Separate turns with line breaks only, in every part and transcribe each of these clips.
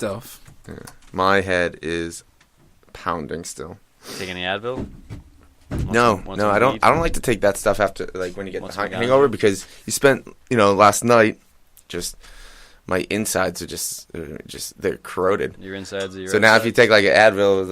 stuff.
Yeah. My head is pounding still.
Taking the Advil?
No, I don't like to take that stuff after, like, when you get the hangover, because you spent, last night, just my insides are just they're corroded.
Your insides are your
So now if you take like an Advil,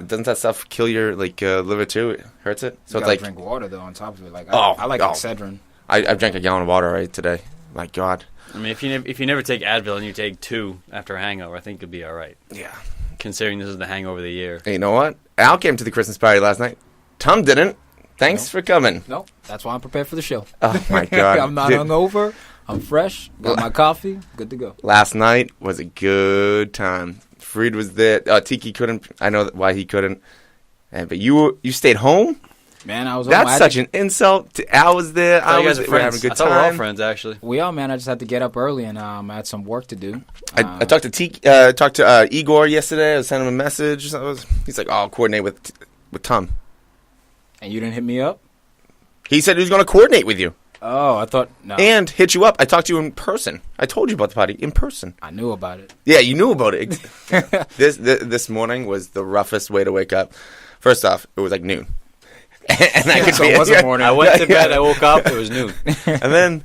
doesn't that stuff kill your liver too? It hurts it. So
you
it's like
drink water though on top of it. Like
I
like Excedrin.
I drank a gallon of water right today. My God.
I mean, if you never take Advil and you take 2 after a hangover, I think you'll be all right.
Yeah.
Considering this is the hangover of the year.
Hey, you know what? Al came to the Christmas party last night. Tom didn't. Thanks for coming.
No, that's why I'm prepared for the show.
Oh my God.
I'm not hungover. I'm fresh. Got my coffee. Good to go.
Last night was a good time. Freed was there. Tiki couldn't. I know why he couldn't. But you stayed home?
Man, I was home.
That's such an insult. Al was there.
I was
having a good
I thought
time.
we're all friends, actually.
We are, man. I just had to get up early and I had some work to do.
I talked to Igor yesterday. I was sending him a message. He's like, I'll coordinate with Tom.
And you didn't hit me up?
He said he was going to coordinate with you.
Oh, I thought no.
And hit you up. I talked to you in person. I told you about the party in person.
I knew about it.
Yeah, you knew about it. This morning was the roughest way to wake up. First off, it was like noon. And I could
So it wasn't morning.
I went to bed, I woke up, it was noon.
And then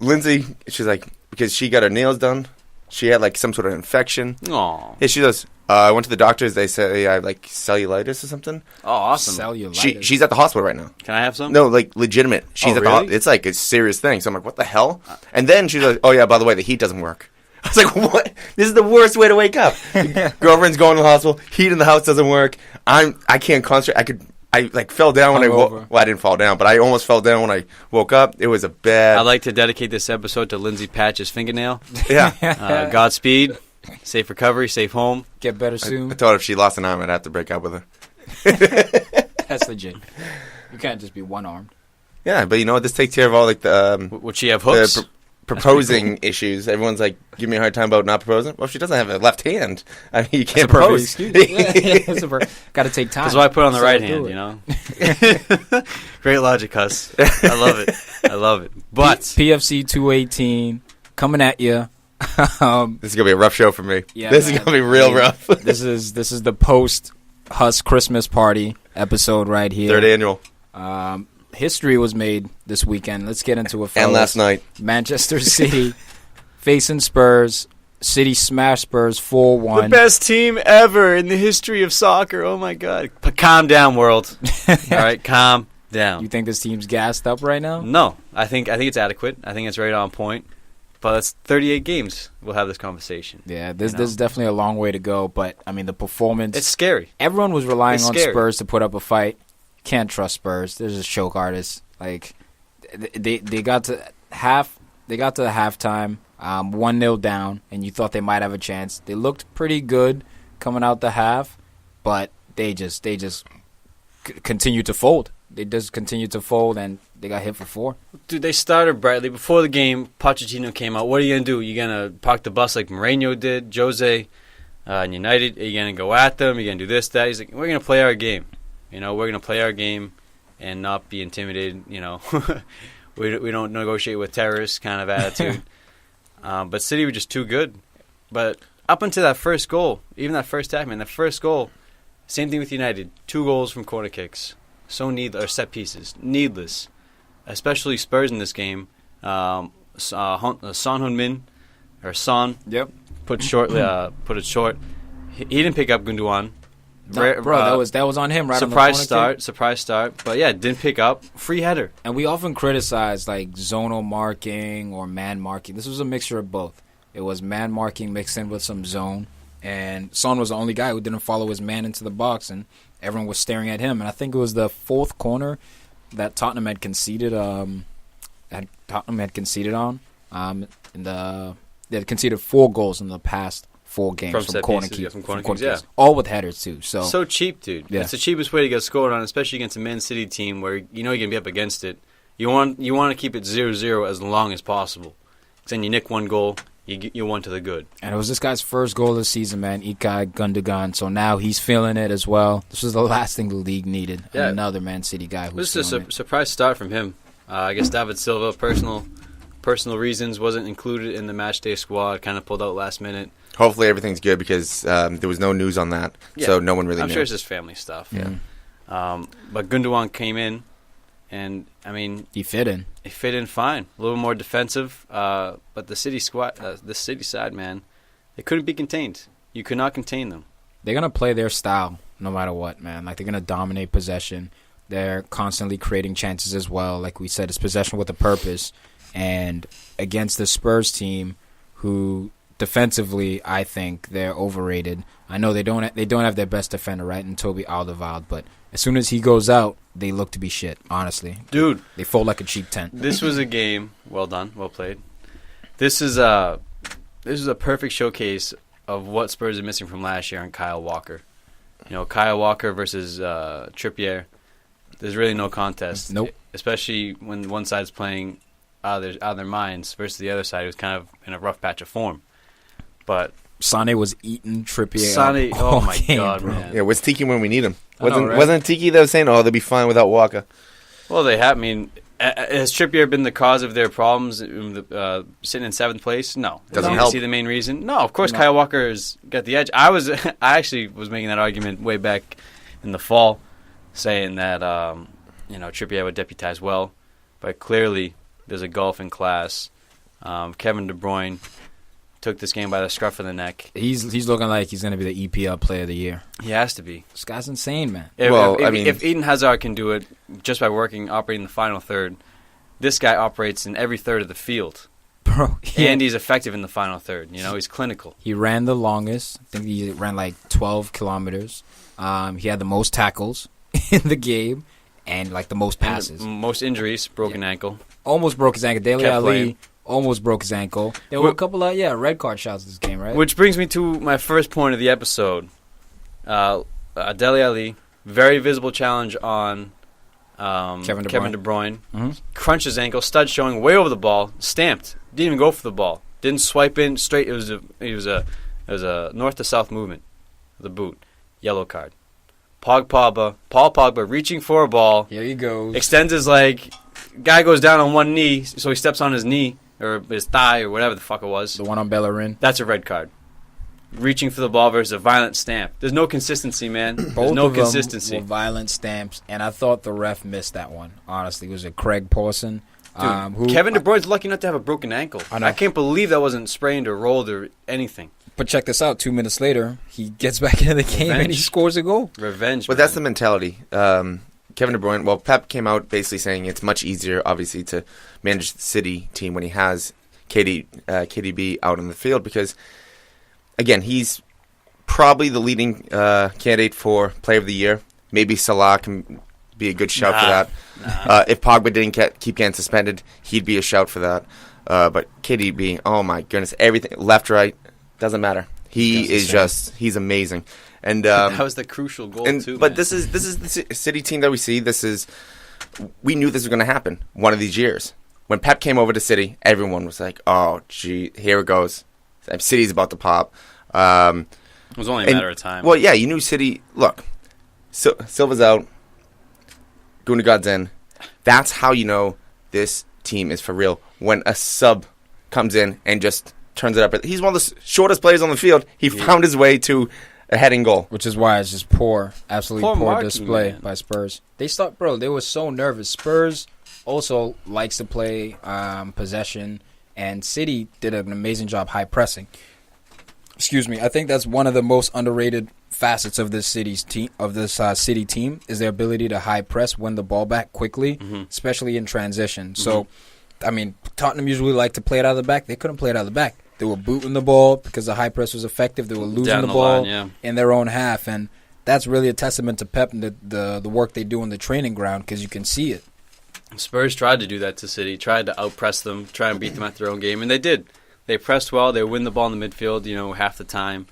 Lindsay, she's like, because she got her nails done, she had like some sort of infection.
Aww.
Yeah, she goes, I went to the doctors. They say I have like cellulitis or something.
Oh, awesome.
Cellulitis.
She's at the hospital right now.
Can I have some?
No, like legitimate. She's at the hospital. It's like a serious thing. So I'm like, what the hell? And then she's like, oh yeah, by the way, the heat doesn't work. I was like, what? This is the worst way to wake up. Girlfriend's going to the hospital. Heat in the house doesn't work. I can't concentrate. I like fell down when I woke. Well, I didn't fall down, but I almost fell down when I woke up. It was a bad.
I'd like to dedicate this episode to Lindsay Patch's fingernail.
Yeah.
Godspeed. Safe recovery. Safe home.
Get better soon.
I thought if she lost an arm, I'd have to break up with her.
That's legit. You can't just be one-armed.
Yeah, but you know what? This takes care of all like the.
Would she have hooks?
Proposing issues. Everyone's like, give me a hard time about not proposing. Well, she doesn't have a left hand. I mean, you can't propose.
Got to take time.
That's why I put on the right hand, you know? Great logic, Huss. I love it. I love it. But
PFC 218 coming at you.
This is going to be a rough show for me.
Yeah,
this is going to be real rough.
This is the post-Huss Christmas party episode right here.
Third annual.
History was made this weekend. Let's get into it, fellas.
And last night.
Manchester City facing Spurs. City smashed Spurs 4-1.
The best team ever in the history of soccer. Oh, my God. Calm down, world. All right, calm down.
You think this team's gassed up right now?
No. I think it's adequate. I think it's right on point. But it's 38 games we'll have this conversation.
Yeah, this is definitely a long way to go. But, I mean, the performance.
It's scary.
Everyone was relying on Spurs to put up a fight. Can't trust Spurs. They're just choke artists. Like they got to the halftime, 1-0 down, and you thought they might have a chance. They looked pretty good coming out the half, but they just continued to fold. They just continued to fold, and they got hit for 4.
Dude, they started brightly. Before the game, Pochettino came out. What are you going to do? You going to park the bus like Mourinho did, Jose, and United? Are you going to go at them? Are you going to do this, that? He's like, we're going to play our game. You know, we're going to play our game and not be intimidated. You know, we don't negotiate with terrorists kind of attitude. But City were just too good. But up until that first goal, even that first half, man, the first goal, same thing with United. 2 goals from corner kicks. So needless, or set pieces. Needless. Especially Spurs in this game. Son Heung-min, or Son,
Yep.
put it short. He didn't pick up Gundogan.
No, bro, that was on him, right?
Surprise
start,
but yeah, didn't pick up. Free header.
And we often criticize like zonal marking or man marking. This was a mixture of both. It was man marking mixed in with some zone, and Son was the only guy who didn't follow his man into the box, and everyone was staring at him. And I think it was the 4th corner that Tottenham had conceded. They had conceded 4 goals in the past 4 games from corner kicks. Yeah. All with headers, too. So
cheap, dude.
Yeah.
It's the cheapest way to get scored on, especially against a Man City team where you know you're going to be up against it. You want to keep it 0-0 as long as possible. Because then you nick 1 goal, you won to the good.
And it was this guy's first goal of the season, man, Ilkay Gundogan. So now he's feeling it as well. This was the last thing the league needed. Yeah. Another Man City guy who's
This is a surprise start from him. I guess David Silva, personal personal reasons, wasn't included in the matchday squad. Kind of pulled out last minute.
Hopefully everything's good because there was no news on that, so no one really knew.
I'm sure it's just family stuff.
Yeah.
But Gundogan came in, and I mean,
he fit in.
He fit in fine. A little more defensive, but the City squad, the City side, man, they couldn't be contained. You could not contain them.
They're gonna play their style no matter what, man. Like, they're gonna dominate possession. They're constantly creating chances as well. Like we said, it's possession with a purpose. And against the Spurs team, who defensively, I think they're overrated. I know they don't have their best defender, right, in Toby Alderweireld, but as soon as he goes out, they look to be shit, honestly.
Dude.
They fold like a cheap tent.
This was a game. Well done. Well played. This is a perfect showcase of what Spurs are missing from last year in Kyle Walker. You know, Kyle Walker versus Trippier. There's really no contest.
Nope.
Especially when one side's playing out of their minds versus the other side who's kind of in a rough patch of form. But
Sané was eating Trippier.
Sané, oh my
game,
God,
bro.
man.
Yeah, where's Tiki when we need him?
Right?
Wasn't Tiki that was saying, they'll be fine without Walker?
Well, they have. I mean, has Trippier been the cause of their problems sitting in 7th place? No.
Doesn't
You
help.
see the main reason? No, of course Kyle Walker's got the edge. I actually was making that argument way back in the fall, saying that Trippier would deputize well, but clearly there's a gulf in class. Kevin De Bruyne took this game by the scruff of the neck.
He's looking like he's going to be the EPL Player of the Year.
He has to be.
This guy's insane, man.
If Eden Hazard can do it just by operating the final third, this guy operates in every third of the field.
Bro,
And he's effective in the final third. You know, he's clinical.
He ran the longest. I think he ran like 12 kilometers. He had the most tackles in the game and like the most passes.
Most injuries, broken ankle.
Almost broke his ankle. Dele
Kept
Ali
playing.
almost broke his ankle. There were a couple of red card shots this game, right?
Which brings me to my first point of the episode. Dele Ali, very visible challenge on
Kevin De
Bruyne.
Mm-hmm.
Crunched his ankle, stud showing way over the ball, stamped. Didn't even go for the ball. Didn't swipe in straight. It was a north to south movement of the boot. Yellow card. Paul Pogba reaching for a ball.
Here he goes.
Extends his leg. Guy goes down on one knee, so he steps on his knee or his thigh or whatever the fuck it was.
The one on Bellerin.
That's a red card. Reaching for the ball versus a violent stamp. There's no consistency, man. There's
Both
no
of them
consistency.
were violent stamps, and I thought the ref missed that one. Honestly, it was a Craig Pawson.
Kevin De Bruyne's lucky not to have a broken ankle.
I know.
I can't believe that wasn't sprained or rolled or anything.
But check this out. 2 minutes later, he gets back into the game and he scores a goal.
Revenge.
But that's the mentality. Kevin De Bruyne, well, Pep came out basically saying it's much easier, obviously, to manage the City team when he has KDB out on the field because, again, he's probably the leading candidate for Player of the Year. Maybe Salah can be a good shout for that. If Pogba didn't keep getting suspended, he'd be a shout for that. But KDB, oh my goodness, everything, left, right, doesn't matter. He's amazing. And
that was the crucial goal too.
But
man.
this is the City team that we see. We knew this was going to happen one of these years. When Pep came over to City, everyone was like, "Oh, gee, here it goes. City's about to pop."
It was only a matter of time.
Well, yeah, you knew City. Look, Silva's out. Gundogan's in. That's how you know this team is for real. When a sub comes in and just turns it up. He's one of the shortest players on the field. He found his way to a heading goal.
Which is why it's just absolutely poor
marking,
display
man.
by Spurs. They were so nervous. Spurs also likes to play possession, and City did an amazing job high pressing. Excuse me. I think that's one of the most underrated facets of this City team is their ability to high press, win the ball back quickly, especially in transition. Mm-hmm. So, I mean, Tottenham usually like to play it out of the back. They couldn't play it out of the back. They were booting the ball because the high press was effective. They were losing the ball in their own half, and that's really a testament to Pep and the work they do on the training ground because you can see it.
Spurs tried to do that to City, tried to outpress them, try and beat them at their own game, and they did. They pressed well. They win the ball in the midfield, half the time.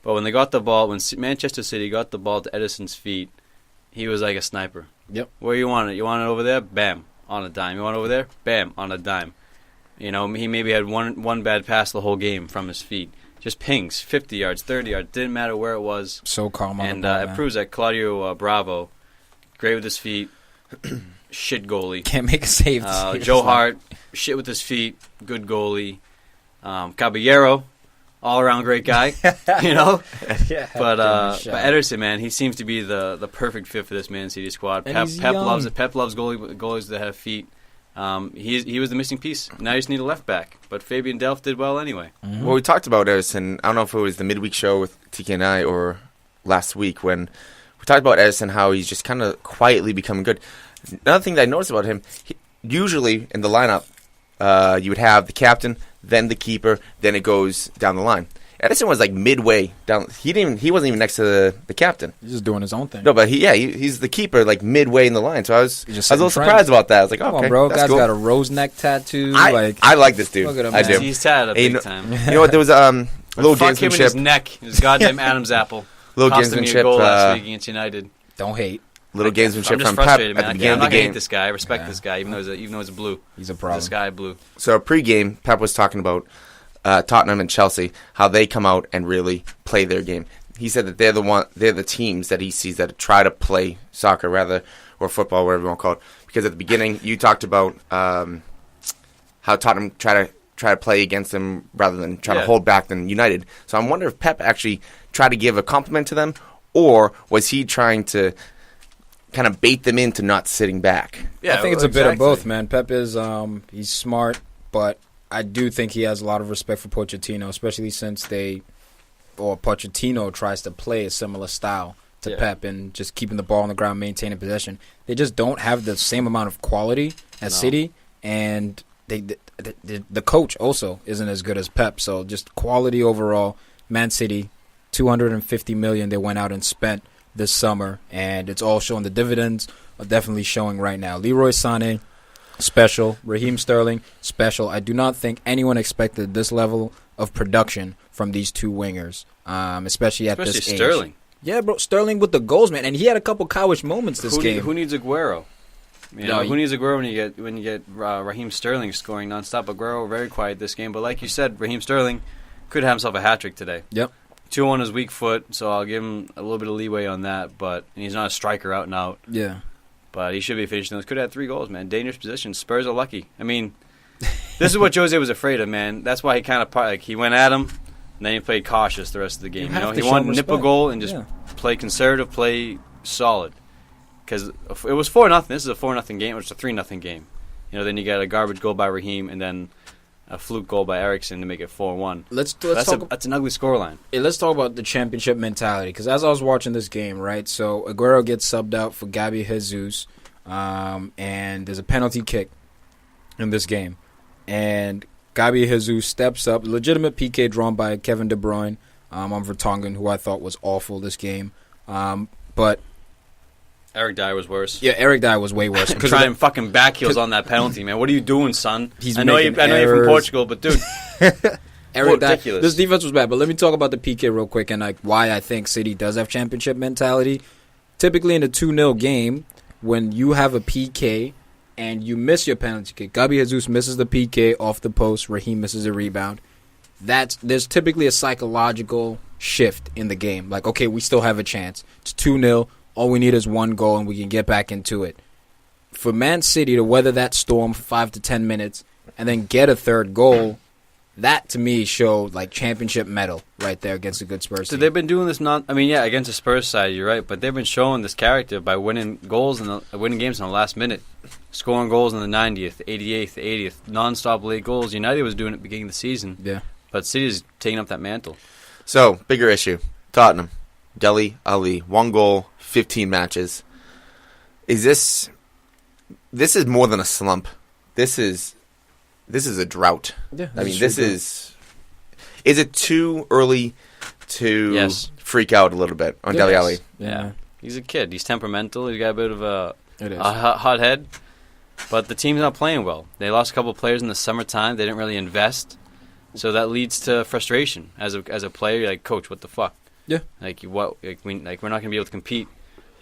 But when they got the ball, when Manchester City got the ball to Edison's feet, he was like a sniper.
Yep.
Where you want it? You want it over there? Bam, on a dime. You want it over there? Bam, on a dime. He maybe had one bad pass the whole game from his feet. Just pings, 50 yards, 30 yards, didn't matter where it was.
So calm on
and
the ball,
it proves that Claudio Bravo, great with his feet, shit goalie.
Can't make a save.
Joe Hart, shit with his feet, good goalie. Caballero, all around great guy, you know.
Yeah,
but Ederson, man, he seems to be the perfect fit for this Man City squad. Pep loves it. Pep loves goalies that have feet. He was the missing piece. Now you just need a left back. But Fabian Delph did well anyway.
Mm-hmm. Well, we talked about Ederson. I don't know if it was the midweek show with TK and I or last week when we talked about Ederson, how he's just kind of quietly becoming good. Another thing that I noticed about him, usually in the lineup, you would have the captain, then the keeper, then it goes down the line. Ederson was like midway down. He wasn't even next to the captain.
He's just doing his own thing.
No, but he's the keeper like midway in the line. So I was a little surprised about that. I was like, oh, okay,
come on, bro.
That's
Guy's
cool.
got a rose neck tattoo.
I like this dude.
Look at him,
I
man.
do.
He's tatted big time.
You know what? There was a little
Fuck him in his
gamesmanship.
neck. His goddamn Adam's apple.
Little
Cost him a
gamesmanship.
goal last week against United.
Don't hate.
Little
I'm
gamesmanship
just
from Pep
frustrated,
at
man.
the beginning
I'm
of
not
the
gonna
game.
hate this guy. I respect this guy, even though he's blue.
He's a problem.
The sky blue.
So pre-game, Pep was talking about Tottenham and Chelsea, how they come out and really play their game. He said that they're the teams that he sees that try to play soccer or football, whatever you want to call it. Because at the beginning, you talked about how Tottenham try to play against them rather than try to hold back than United. So I'm wondering if Pep actually tried to give a compliment to them, or was he trying to kind of bait them into not sitting back?
Yeah, I think it's a bit of both, man. Pep is he's smart, but I do think he has a lot of respect for Pochettino, especially since Pochettino tries to play a similar style to Pep and just keeping the ball on the ground, maintaining possession. They just don't have the same amount of quality as City, and the coach also isn't as good as Pep. So just quality overall. Man City, $250 million they went out and spent this summer, and it's all showing. The dividends are definitely showing right now. Leroy Sané, special. Raheem Sterling, special. I do not think anyone expected this level of production from these two wingers, especially this age.
Sterling.
Yeah, bro, Sterling with the goals, man, and he had a couple cowish moments this game.
Who needs Aguero? Who needs Aguero when you get Raheem Sterling scoring nonstop? Aguero very quiet this game, but like you said, Raheem Sterling could have himself a hat trick today.
Yep.
2 on his weak foot, so I'll give him a little bit of leeway on that. And he's not a striker out and out.
Yeah.
But he should be finishing those. Could have had 3 goals, man. Dangerous position. Spurs are lucky. I mean, this is what Jose was afraid of, man. That's why he kind of he went at him, and then he played cautious the rest of the game. He wanted to nip a goal and just play conservative, play solid. Because it was 4-0. This is a 4-0 game, or it's a 3-0 game. Then you got a garbage goal by Raheem, and then a fluke goal by Eriksen to make it 4-1. That's an ugly scoreline.
Let's talk about the championship mentality, because as I was watching this game, right, so Aguero gets subbed out for Gabi Jesus, and there's a penalty kick in this game, and Gabi Jesus steps up, legitimate PK drawn by Kevin De Bruyne on Vertonghen, who I thought was awful this game, but
Eric Dyer was worse.
Yeah, Eric Dyer was way worse.
Trying fucking back heels on that penalty, man. What are you doing, son?
I know you're from
Portugal, but dude,
Eric Dyer. This defense was bad, but let me talk about the PK real quick and why I think City does have championship mentality. Typically in a 2-0 game, when you have a PK and you miss your penalty kick, Gabi Jesus misses the PK off the post, Raheem misses a rebound. There's typically a psychological shift in the game. Like, okay, we still have a chance. It's 2-0. All we need is 1 goal, and we can get back into it. For Man City to weather that storm for 5 to 10 minutes and then get a 3rd goal, that to me showed like championship mettle right there against a good Spurs team.
So they've been doing this against the Spurs side, you're right, but they've been showing this character by winning games in the last minute, scoring goals in the 90th, 88th, 80th, non-stop late goals. United was doing it at the beginning of the season.
Yeah.
But City's taking up that mantle.
So, bigger issue. Tottenham. Dele Alli, 1 goal, 15 matches. This is more than a slump. This is a drought.
Yeah,
I mean, is it too early to freak out a little bit on Dele Alli?
Yeah. He's a kid. He's temperamental. He's got a bit of a hot head. But the team's not playing well. They lost a couple of players in the summertime. They didn't really invest. So that leads to frustration as a player. You're like, coach, what the fuck?
Yeah.
We're not going to be able to compete.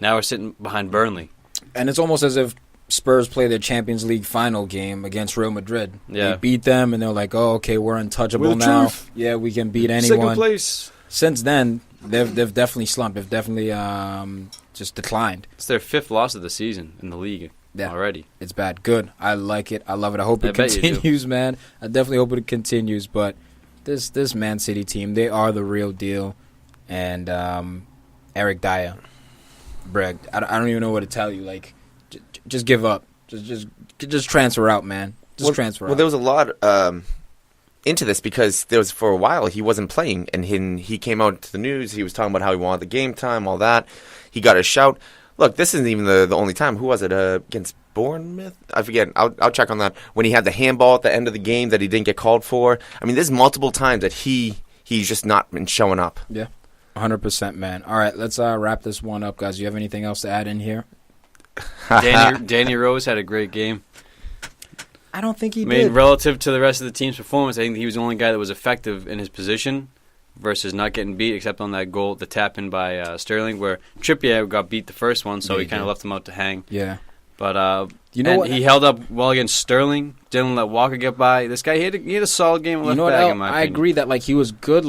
Now we're sitting behind Burnley.
And it's almost as if Spurs play their Champions League final game against Real Madrid.
Yeah.
They beat them, and they're like, oh, okay, we're untouchable now. Truth. Yeah, we can beat anyone.
Second place.
Since then, they've definitely slumped. They've definitely just declined.
It's their 5th loss of the season in the league. already.
It's bad. Good. I like it. I love it. I hope it
bet you do.
continues, man. I definitely hope it continues. But this Man City team, they are the real deal. And Eric Dyer, Breg, I don't even know what to tell you. Like, just give up. Just transfer out, man. Transfer out.
Well, there was a lot into this because there was for a while he wasn't playing, and he came out to the news. He was talking about how he wanted the game time, all that. He got a shout. Look, this isn't even the only time. Who was it against Bournemouth? I forget. I'll check on that. When he had the handball at the end of the game that he didn't get called for. I mean, there's multiple times that he's just not been showing up.
Yeah, 100%, man. All right, let's wrap this one up, guys. You have anything else to add in here?
Danny Rose had a great game.
I don't think he
did.
did.
Relative to the rest of the team's performance, I think he was the only guy that was effective in his position versus not getting beat, except on that goal, the tap-in by Sterling, where Trippier got beat the first one, so he kind of left him out to hang.
Yeah.
But he held up well against Sterling. Didn't let Walker get by. This guy, he had a solid game of left back, in my opinion.
I agree that he was good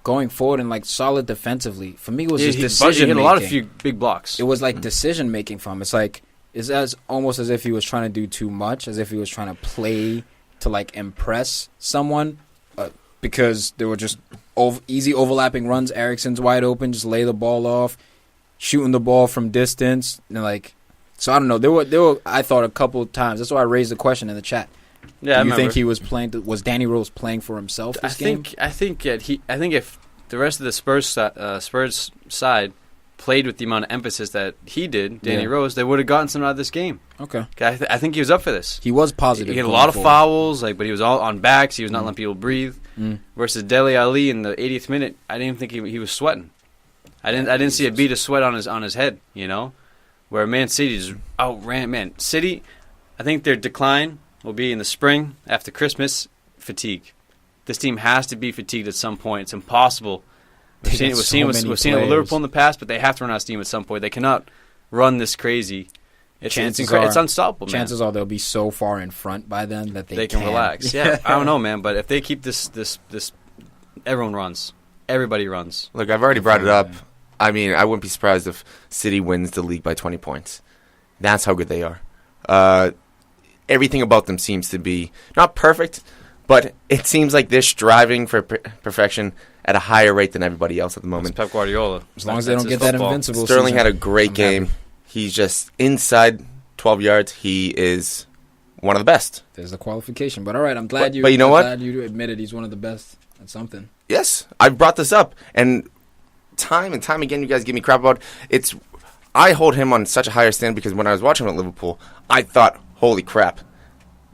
going forward and solid defensively. For me, it was just decision making.
He had a few big blocks.
It was decision making from him. It's almost as if he was trying to do too much, as if he was trying to play to impress someone, because there were just easy overlapping runs. Eriksen's wide open, just lay the ball off, shooting the ball from distance, and so I don't know. There were I thought a couple of times. That's why I raised the question in the chat.
Yeah,
do you think he was playing? Was Danny Rose playing for himself this game?
I think if the rest of the Spurs side played with the amount of emphasis that he did, Danny Rose, they would have gotten something out of this game.
Okay.
I think he was up for this.
He was positive.
He had a lot of fouls, but he was all on backs. He was not letting people breathe. Versus Dele Alli in the 80th minute, I didn't think he was sweating. I didn't see a bead of sweat on his head. Where Man City just outran Man City. I think their decline will be in the spring after Christmas. Fatigue. This team has to be fatigued at some point. It's impossible. We've seen it with Liverpool in the past, but they have to run out of steam at some point. They cannot run this crazy. It's unstoppable.
Chances are they'll be so far in front by then that they
can relax. Yeah, I don't know, man. But if they keep this, everyone runs. Everybody runs.
Look, I've already brought it up. I mean, I wouldn't be surprised if City wins the league by 20 points. That's how good they are. Everything about them seems to be not perfect, but it seems like they're striving for perfection at a higher rate than everybody else at the moment.
It's Pep Guardiola.
As long as they don't get that invincible
Sterling
season,
had a great game. He's just inside 12 yards. He is one of the best.
There's the qualification. But all right, I'm glad
you know what?
Glad you admitted he's one of the best at something.
Yes, I brought this up, and time again, you guys give me crap about it. I hold him on such a higher stand because when I was watching him at Liverpool, I thought, holy crap,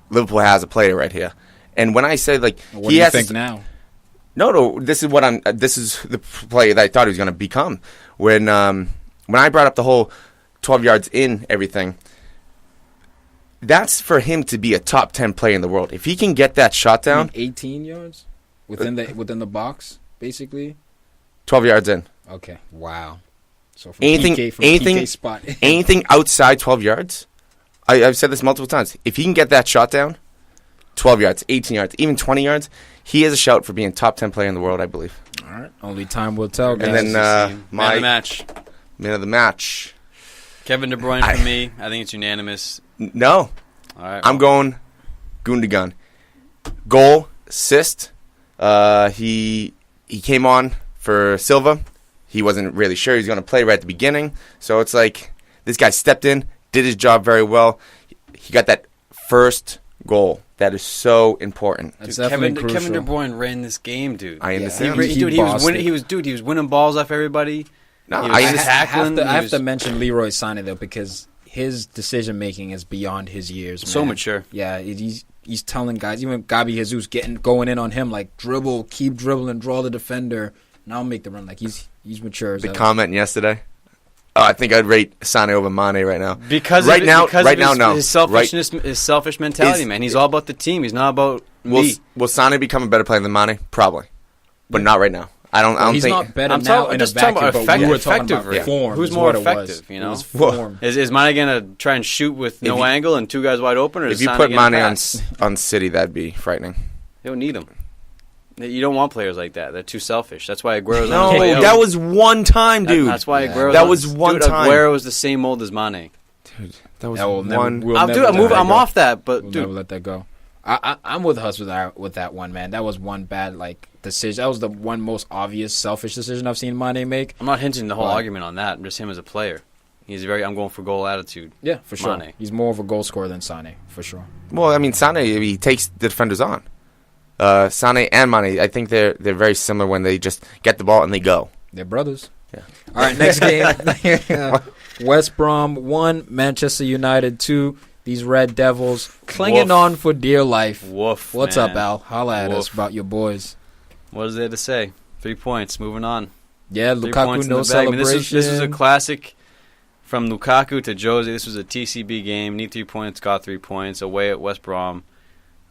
Liverpool has a player right here. And when I say
what do you think now?
No, this is the player that I thought he was going to become. When I brought up the whole 12 yards in everything, that's for him to be a top 10 player in the world. If he can get that shot down,
18 yards within the box, basically.
12 yards in.
Okay. Wow. So from
anything
PK spot,
anything outside 12 yards. I've said this multiple times. If he can get that shot down, 12 yards, 18 yards, even 20 yards, he has a shout for being top 10 player in the world, I believe.
All right. Only time will tell, guys.
And then
man of the match.
Man of the match.
Kevin De Bruyne for me. I think it's unanimous.
No.
All right.
I'm going Gundogan. Goal, assist. He came on for Silva. He wasn't really sure he was going to play right at the beginning. So it's like this guy stepped in, did his job very well. He got that first goal. That is so important.
That's Kevin De
Bruyne ran this game, dude.
I understand.
He was winning balls off everybody.
No,
I
have to mention Leroy Sané though, because his decision making is beyond his years. Man.
So mature.
Yeah, he's telling guys, even Gabi Jesus going in on him dribble, keep dribbling, draw the defender, and I'll make the run. He's mature.
The comment yesterday. Oh, I think I'd rate Sané over Mane right now.
Because his selfishness, his selfish mentality, man. He's all about the team. He's not about me.
Will Sané become a better player than Mane? Probably, but not right now. I don't
he's
think
not better now in a vacuum, but we were talking about form.
Who's more effective?
Form.
Is Mane going to try and shoot with no angle and two guys wide open? Or
if you put Mane on City, that'd be frightening.
They don't need him. You don't want players like that. They're too selfish. That's why Aguero's
on his way out. That was one time, dude.
That's why Aguero's
that was one time.
Aguero was the same mold as Mane.
That was
That
one.
I'm off that, but
We'll
dude,
never let that go. I'm with Huss with that one, man. That was one bad decision. That was the one most obvious selfish decision I've seen Mane make.
I'm not hinging the whole argument on that. I'm just him as a player. I'm going for goal attitude.
Yeah, for sure.
Mane.
He's more of a goal scorer than Sane, for sure.
Well, I mean, Sane, he takes the defenders on. Sane and Mane, I think they're very similar when they just get the ball and they go.
They're brothers.
Yeah.
All right, next game. West Brom 1, Manchester United 2. These Red Devils clinging on for dear life.
Woof.
What's
man.
up, Al? Holla at us about your boys.
What is there to say? 3 points. Moving on.
Yeah,
3
Lukaku,
points in
no
the bag. I mean,
celebration.
this is a classic from Lukaku to Jose. This was a TCB game. Need 3 points, got 3 points. Away at West Brom.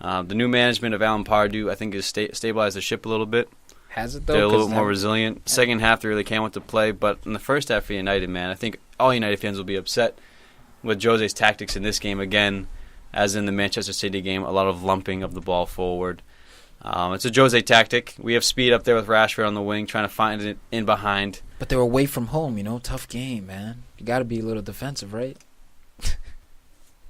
The new management of Alan Pardew, I think, has stabilized the ship a little bit.
Has it, though?
They're a little bit more resilient. Second half, they really came with the play. But in the first half for United, man, I think all United fans will be upset with Jose's tactics in this game again. As in the Manchester City game, a lot of lumping of the ball forward. It's a Jose tactic. We have speed up there with Rashford on the wing, trying to find it in behind.
But they're away from home, tough game, man. You got to be a little defensive, right?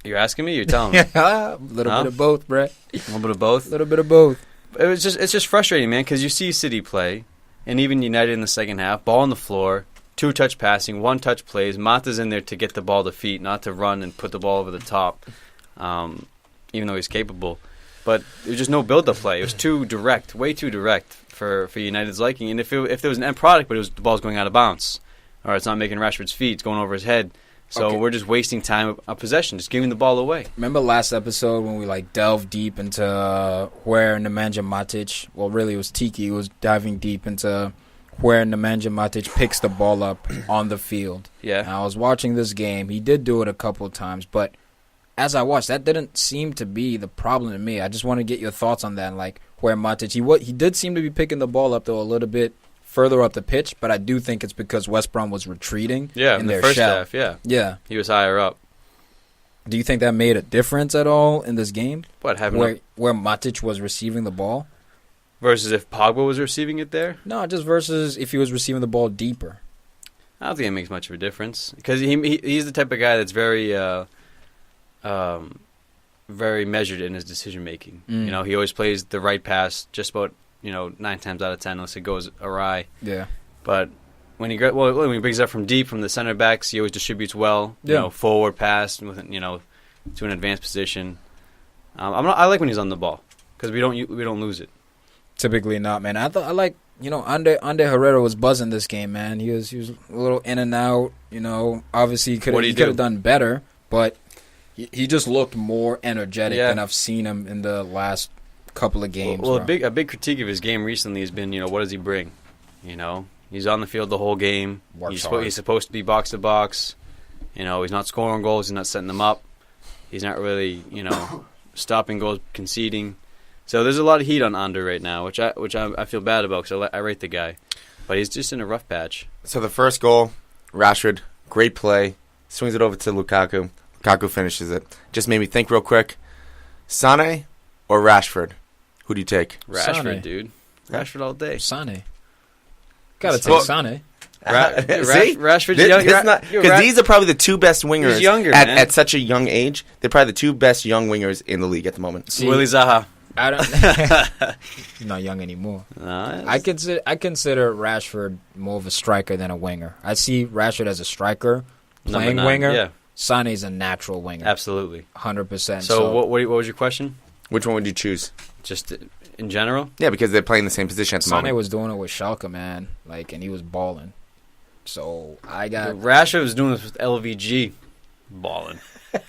You're asking me? You're telling me?
A little bit of both, Brett.
A little bit of both?
A little bit of both.
It's just frustrating, man, because you see City play, and even United in the second half, ball on the floor, 2-touch passing, 1-touch plays. Mata's in there to get the ball to feet, not to run and put the ball over the top. Even though he's capable. But there was just no build-up play. It was too direct, way too direct for United's liking. And if there was an end product, but the ball's going out of bounds, or it's not making Rashford's feet, it's going over his head. So we're just wasting time of possession, just giving the ball away.
Remember last episode when we delved deep into where Nemanja Matic, well, really it was Tiki, was diving deep into where Nemanja Matic picks the ball up on the field.
Yeah.
And I was watching this game. He did do it a couple of times, but as I watched, that didn't seem to be the problem to me. I just want to get your thoughts on that, where Matic, he did seem to be picking the ball up, though, a little bit further up the pitch, but I do think it's because West Brom was retreating in
the
their
first
shell.
half, yeah.
Yeah.
He was higher up.
Do you think that made a difference at all in this game?
What,
where Matic was receiving the ball?
Versus if Pogba was receiving it there?
No, just versus if he was receiving the ball deeper.
I don't think it makes much of a difference. Because he's the type of guy that's very very measured in his decision-making. He always plays the right pass just about 9 times out of 10 unless it goes awry.
Yeah.
But when he brings it up from deep from the center backs, he always distributes well. Forward pass with to an advanced position. I like when he's on the ball because we don't lose it.
Typically not, man. I like Ander Herrera was buzzing this game, man. He was a little in and out. Obviously he could have done better, but he just looked more energetic than I've seen him in the last couple of games.
Well, a big critique of his game recently has been, what does he bring? He's on the field the whole game. He's supposed to be box to box. He's not scoring goals. He's not setting them up. He's not really, stopping goals, conceding. So there's a lot of heat on Ander right now, which I feel bad about because I rate the guy, but he's just in a rough patch.
So the first goal, Rashford, great play, swings it over to Lukaku. Lukaku finishes it. Just made me think real quick. Sane or Rashford? Who do you take?
Rashford,
Sane.
dude. Rashford all day.
Sane. Gotta take Sane.
Rashford's
because these are probably the two best wingers.
He's younger,
at such a young age. They're probably the two best young wingers in the league at the moment.
Willie Zaha.
I don't. He's not young anymore. I consider Rashford more of a striker than a winger. I see Rashford as a striker, playing winger. Yeah. Sane's a natural winger.
Absolutely,
100%.
So what was your question?
Which one would you choose?
Just in general?
Yeah, because they're playing the same position at the moment.
Sane was doing it with Schalke, man, and he was balling. So I got
Rashford was doing this with LVG, balling.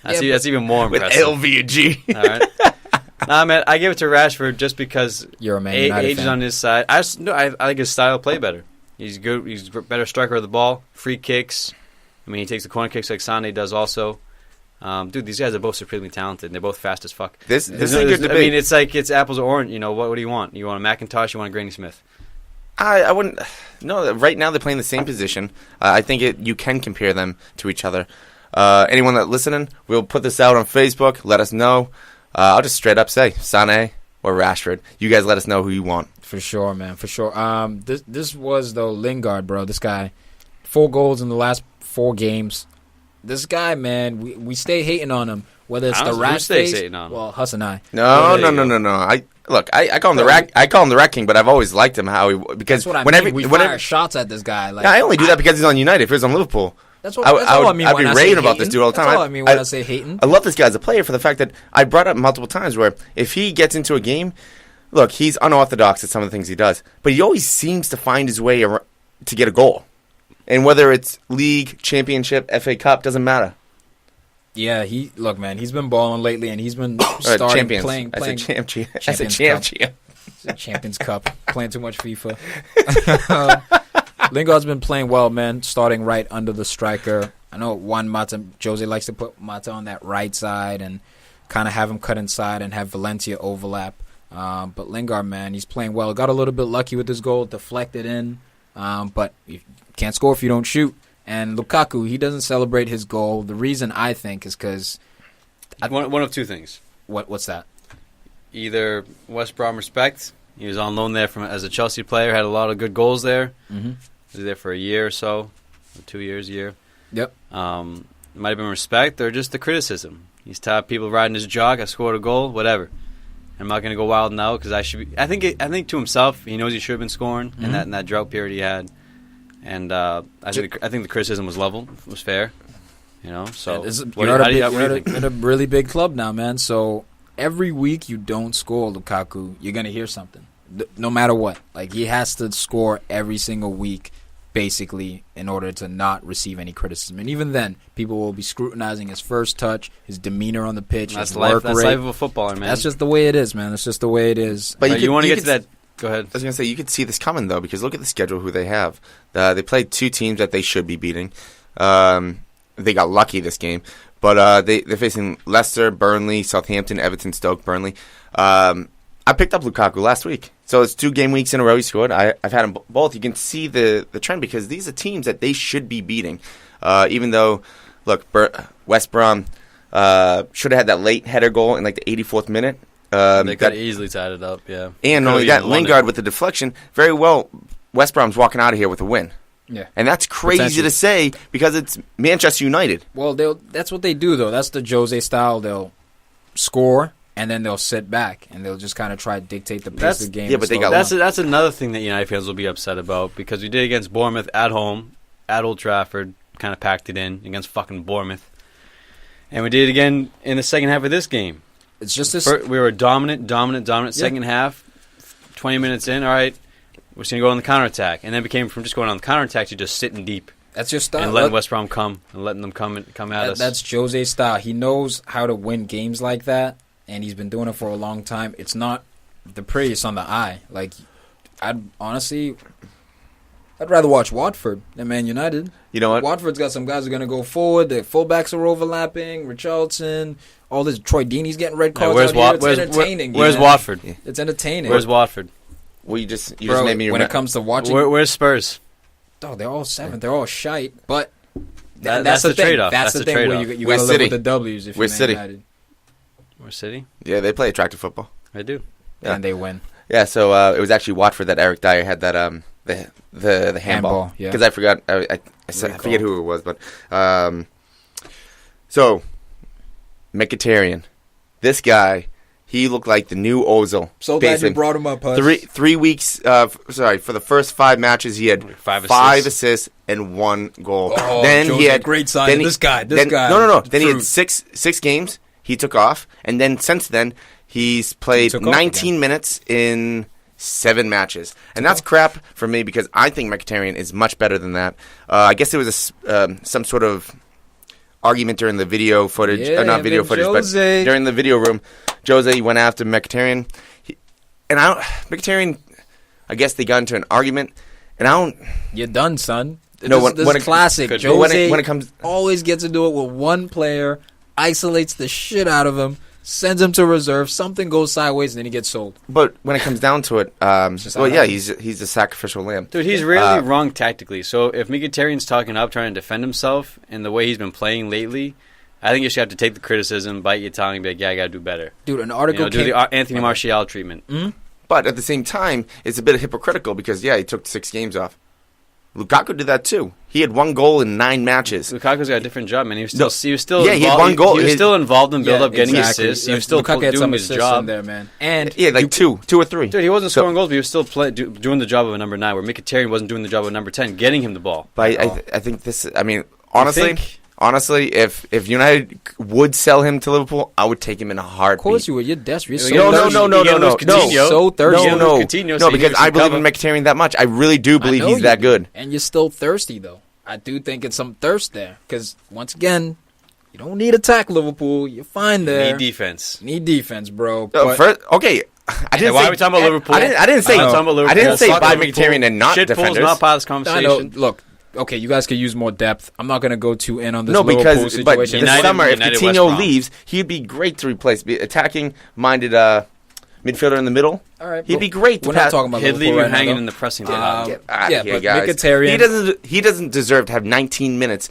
That's even more impressive.
With LVG.
All right. Nah, man, I give it to Rashford just because
you're a Man United
age
fan.
is on his side. I like his style of play better. He's good. He's a better striker of the ball. Free kicks. I mean, he takes the corner kicks like Sane does also. Dude, these guys are both supremely talented. And they're both fast as fuck.
This is a good debate.
I mean, it's apples or orange. What do you want? You want a McIntosh? You want a Granny Smith?
I wouldn't. No, right now they're playing the same position. I think you can compare them to each other. Anyone that's listening, we'll put this out on Facebook. Let us know. I'll just straight up say Sane or Rashford. You guys let us know who you want.
For sure, man. For sure. This was, though, Lingard, bro. This guy, 4 goals in the last 4 games. this guy, man, we stay hating on him. Whether it's the rat face, well, Huss and I.
No. I call him the rat. I call him the Rat King, but I've always liked him because
whenever we fire shots at this guy. Like,
I only do that because he's on United. If he was on Liverpool,
that's all I mean.
I'd be raving about this dude all the time.
That's all I mean when I say hating.
I love this guy as a player for the fact that I brought up multiple times where if he gets into a game, look, he's unorthodox at some of the things he does, but he always seems to find his way to get a goal. And whether it's league, championship, FA Cup, doesn't matter.
Yeah, look, man, he's been balling lately, and he's been starting playing.
That's a
Champions Cup. Playing too much FIFA. Lingard's been playing well, man. Starting right under the striker. I know Jose likes to put Mata on that right side and kind of have him cut inside and have Valencia overlap. But Lingard, man, he's playing well. Got a little bit lucky with his goal, deflected in, but you can't score if you don't shoot. And Lukaku, he doesn't celebrate his goal. The reason, I think, is because...
One of two things.
What's that?
Either West Brom respect. He was on loan there as a Chelsea player, had a lot of good goals there. Mm-hmm. He was there for a year or so, or 2 years, a year.
Yep.
It might have been respect or just the criticism. He's tired of people riding his jock. I scored a goal, whatever. I'm not going to go wild now because I should be... I think to himself, he knows he should have been scoring in that drought period he had. And I think the criticism was level, was fair, So
you're at a really big club now, man. So every week you don't score Lukaku, you're gonna hear something, no matter what. Like he has to score every single week, basically, in order to not receive any criticism. And even then, people will be scrutinizing his first touch, his demeanor on the pitch, his work rate.
That's life of a footballer, man.
That's just the way it is, man. That's just the way it is.
But you want to get to that. Go ahead.
I was going to say, you could see this coming, though, because look at the schedule, who they have. They played two teams that they should be beating. They got lucky this game. But they're facing Leicester, Burnley, Southampton, Everton, Stoke, Burnley. I picked up Lukaku last week. So it's 2 game weeks in a row he scored. I've had them both. You can see the trend because these are teams that they should be beating. Even though, look, West Brom should have had that late header goal in like the 84th minute.
They could have easily tied it up, yeah.
And only that, Lingard with the deflection, very well, West Brom's walking out of here with a win.
Yeah.
And that's crazy to say because it's Manchester United.
Well, that's what they do, though. That's the Jose style. They'll score, and then they'll sit back, and they'll just kind of try to dictate the pace of the game.
Yeah, but
that's another thing that United fans will be upset about because we did against Bournemouth at home, at Old Trafford, kind of packed it in against fucking Bournemouth. And we did it again in the second half of this game.
It's just this.
We were dominant. Second half, 20 minutes in, all right, we're just going to go on the counterattack. And then became from just going on the counterattack to just sitting deep.
That's your style.
And letting West Brom come and letting them come at us.
That's Jose's style. He knows how to win games like that, and he's been doing it for a long time. It's not the prettiest on the eye. Like, I'd rather watch Watford than Man United.
You know what?
Watford's got some guys who are going to go forward. The fullbacks are overlapping. Richarlison, all this. Troy Deeney's getting red cards out here. It's entertaining.
Where's Watford?
It's entertaining.
Where's Watford?
Well, you just made me
when it comes to watching.
Where's Spurs?
Oh, they're all 7th. They're all shite. But
that's the trade-off.
That's the thing where you got to live with the W's if you're Man United.
We're City?
Yeah, they play attractive football.
They do.
Yeah. And they win.
Yeah, so it was actually Watford that Eric Dyer had that the handball.
Yeah.
Because I forgot. I forget who it was, but so Mkhitaryan, this guy, he looked like the new Ozil.
So glad you brought him up, Huss.
3 weeks. For the first 5 matches, he had 5 assists and 1 goal.
Oh,
then
Jose,
he had
great sign. This guy.
No. Then he had six games. He took off, and then since then he's played 19 minutes in 7 matches, and that's crap for me because I think Mkhitaryan is much better than that. I guess there was some sort of argument during the video footage, not video footage,
Jose.
But during the video room, Jose went after Mkhitaryan, Mkhitaryan, I guess they got into an argument, and
You're done, son.
This
is classic. Jose
when it comes,
always gets to do it with one player, isolates the shit out of him, sends him to reserve, something goes sideways, and then he gets sold.
But when it comes down to it, he's a sacrificial lamb.
Dude, he's really wrong tactically. So if Mkhitaryan's talking up, trying to defend himself, in the way he's been playing lately, I think you should have to take the criticism, bite your tongue, and be like, yeah, I got to do better.
Dude, an article
do the Anthony Martial treatment.
Mm-hmm. But at the same time, it's a bit hypocritical because, he took 6 games off. Lukaku did that too. He had 1 goal in 9 matches.
Lukaku's got a different job, man. He was still
he had 1 goal.
He was still involved in build-up, getting
exactly.
assists. He was still
Lukaku had
doing his job
there, man. And
like 2 or 3.
Dude, he wasn't scoring goals, but he was still doing the job of a number 9, where Mkhitaryan wasn't doing the job of number 10, getting him the ball.
But I think this. I mean, honestly, if United would sell him to Liverpool, I would take him in a heartbeat.
Of course you would. You're desperate.
No,
so thirsty.
No, because I believe in Mkhitaryan that much. I really do believe he's that good.
And you're still thirsty, though. I do think it's some thirst there. Because, once again, you don't need attack Liverpool. You're fine there.
You need defense.
Bro.
Okay. I didn't
why are we talking about Liverpool?
I didn't say buy Mkhitaryan and not defenders.
Shit not part of this conversation.
I know. Look. Okay, you guys could use more depth. I'm not going to go too in on this Liverpool situation.
But this summer, if Coutinho leaves, he'd be great to replace. Attacking-minded midfielder in the middle.
All right,
he'd be great.
We're not talking about
Liverpool. He'd leave you hanging in the pressing.
Get out of here,
but
guys.
Mkhitaryan,
he doesn't deserve to have 19 minutes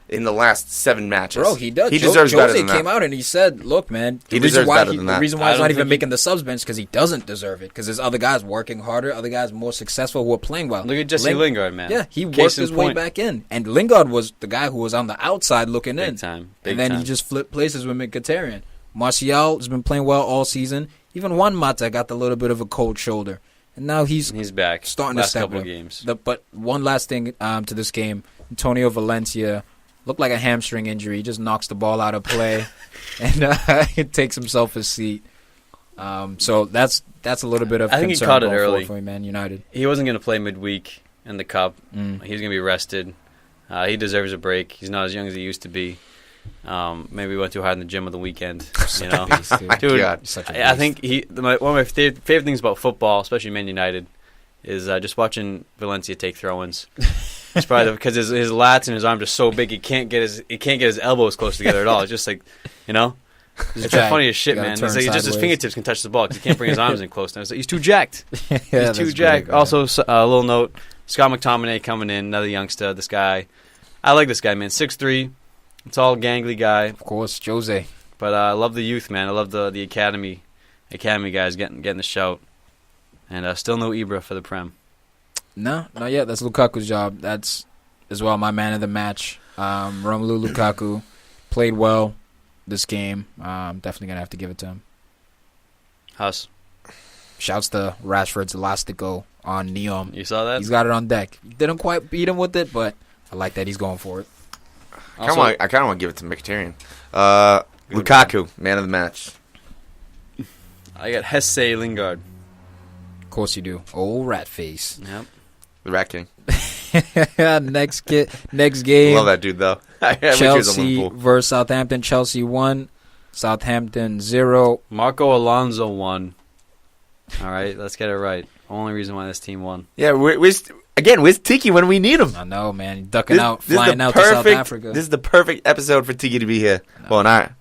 in the last 7 matches.
Bro, he does.
He deserves better than that.
Came out and he said, "Look, man,
he deserves better than that.
The reason why he's not even making the subs bench because he doesn't deserve it. Because there's other guys working harder, other guys more successful who are playing well.
Look at Jesse Lingard, man.
Yeah, he worked his way back in, and Lingard was the guy who was on the outside looking in.
Big
and then he just flipped places with Mkhitaryan. Martial has been playing well all season. Even Juan Mata got a little bit of a cold shoulder, and now he's
back.
Starting
last
to step
couple
up.
Of games.
But one last thing to this game, Antonio Valencia looked like a hamstring injury. He just knocks the ball out of play, and he takes himself a seat. So that's a little bit of.
I think he caught it early
for Man United.
He wasn't going to play midweek in the cup. He's going to be rested. He deserves a break. He's not as young as he used to be. Maybe he went too hard in the gym on the weekend. You know, dude. I think one of my favorite things about football, especially Man United, is just watching Valencia take throw-ins. It's probably because his lats and his arms are so big he can't get his elbows close together at all. It's just like, you it's just funny as shit, man. It's like just his fingertips can touch the ball because he can't bring his arms in close. Now he's too jacked. He's too jacked. Great, also, a little note: Scott McTominay coming in, another youngster. This guy, I like this guy, man. 6'3", tall, gangly guy.
Of course, Jose.
But I love the youth, man. I love the academy guys getting the shout. And still no Ibra for the Prem. No,
not yet. That's Lukaku's job. That's as well my man of the match. Romelu Lukaku played well this game. Definitely going to have to give it to him.
Huss.
Shouts to Rashford's Elastico on Neom.
You saw that?
He's got it on deck. Didn't quite beat him with it, but I like that he's going for it.
I kind of want to give it to Mkhitaryan. Lukaku, man of the match.
I got Huss Lingard.
Of course you do. Old rat face.
Yep.
The Rat King.
Next game.
Love that dude, though.
Chelsea versus Southampton. Chelsea 1. Southampton 0.
Marco Alonso 1. All right, let's get it right. Only reason why this team won.
Yeah, where's Tiki when we need him?
I know, man. Flying out to South Africa.
This is the perfect episode for Tiki to be here. Well, not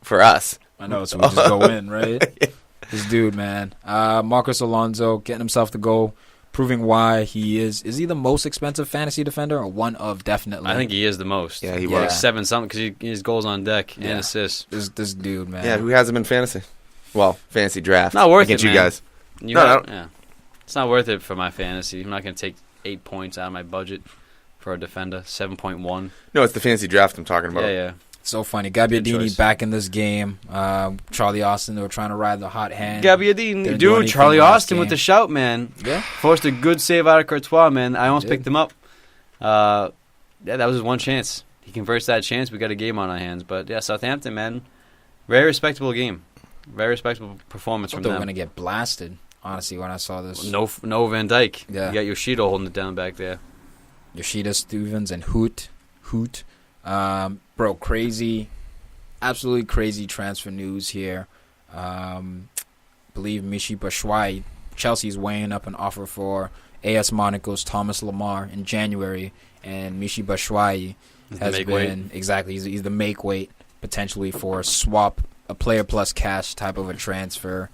for us.
I know, so we just go in, right? This dude, man. Marcos Alonso getting himself the goal, proving why he is he the most expensive fantasy defender or one of definitely?
I think he is the most.
Yeah, he was.
7-something because he has goals on deck and assists.
This dude, man.
Yeah, who has him in fantasy? Well, fantasy draft.
Not worth
it,
man.
You guys.
Yeah. It's not worth it for my fantasy. I'm not going to take 8 points out of my budget for a defender. 7.1.
No, it's the fantasy draft I'm talking about.
Yeah.
So funny. Gabbiadini back in this game. Charlie Austin, they were trying to ride the hot hand.
Gabbiadini. Dude, Charlie Austin with the shout, man. Yeah. Forced a good save out of Courtois, man. I almost picked him up. That was his one chance. He converts that chance. We got a game on our hands. But, yeah, Southampton, man. Very respectable game. Very respectable performance from them.
They were going to get blasted, honestly, when I saw this.
No Van Dijk.
Yeah.
You got Yoshida holding it down back there.
Yoshida, Stevens, and Hoot. Bro, crazy, absolutely crazy transfer news here. Believe Michy Batshuayi, Chelsea's weighing up an offer for AS Monaco's Thomas Lemar in January, and Michy Batshuayi has been exactly he's the make weight potentially for a swap, a player plus cash type of a transfer.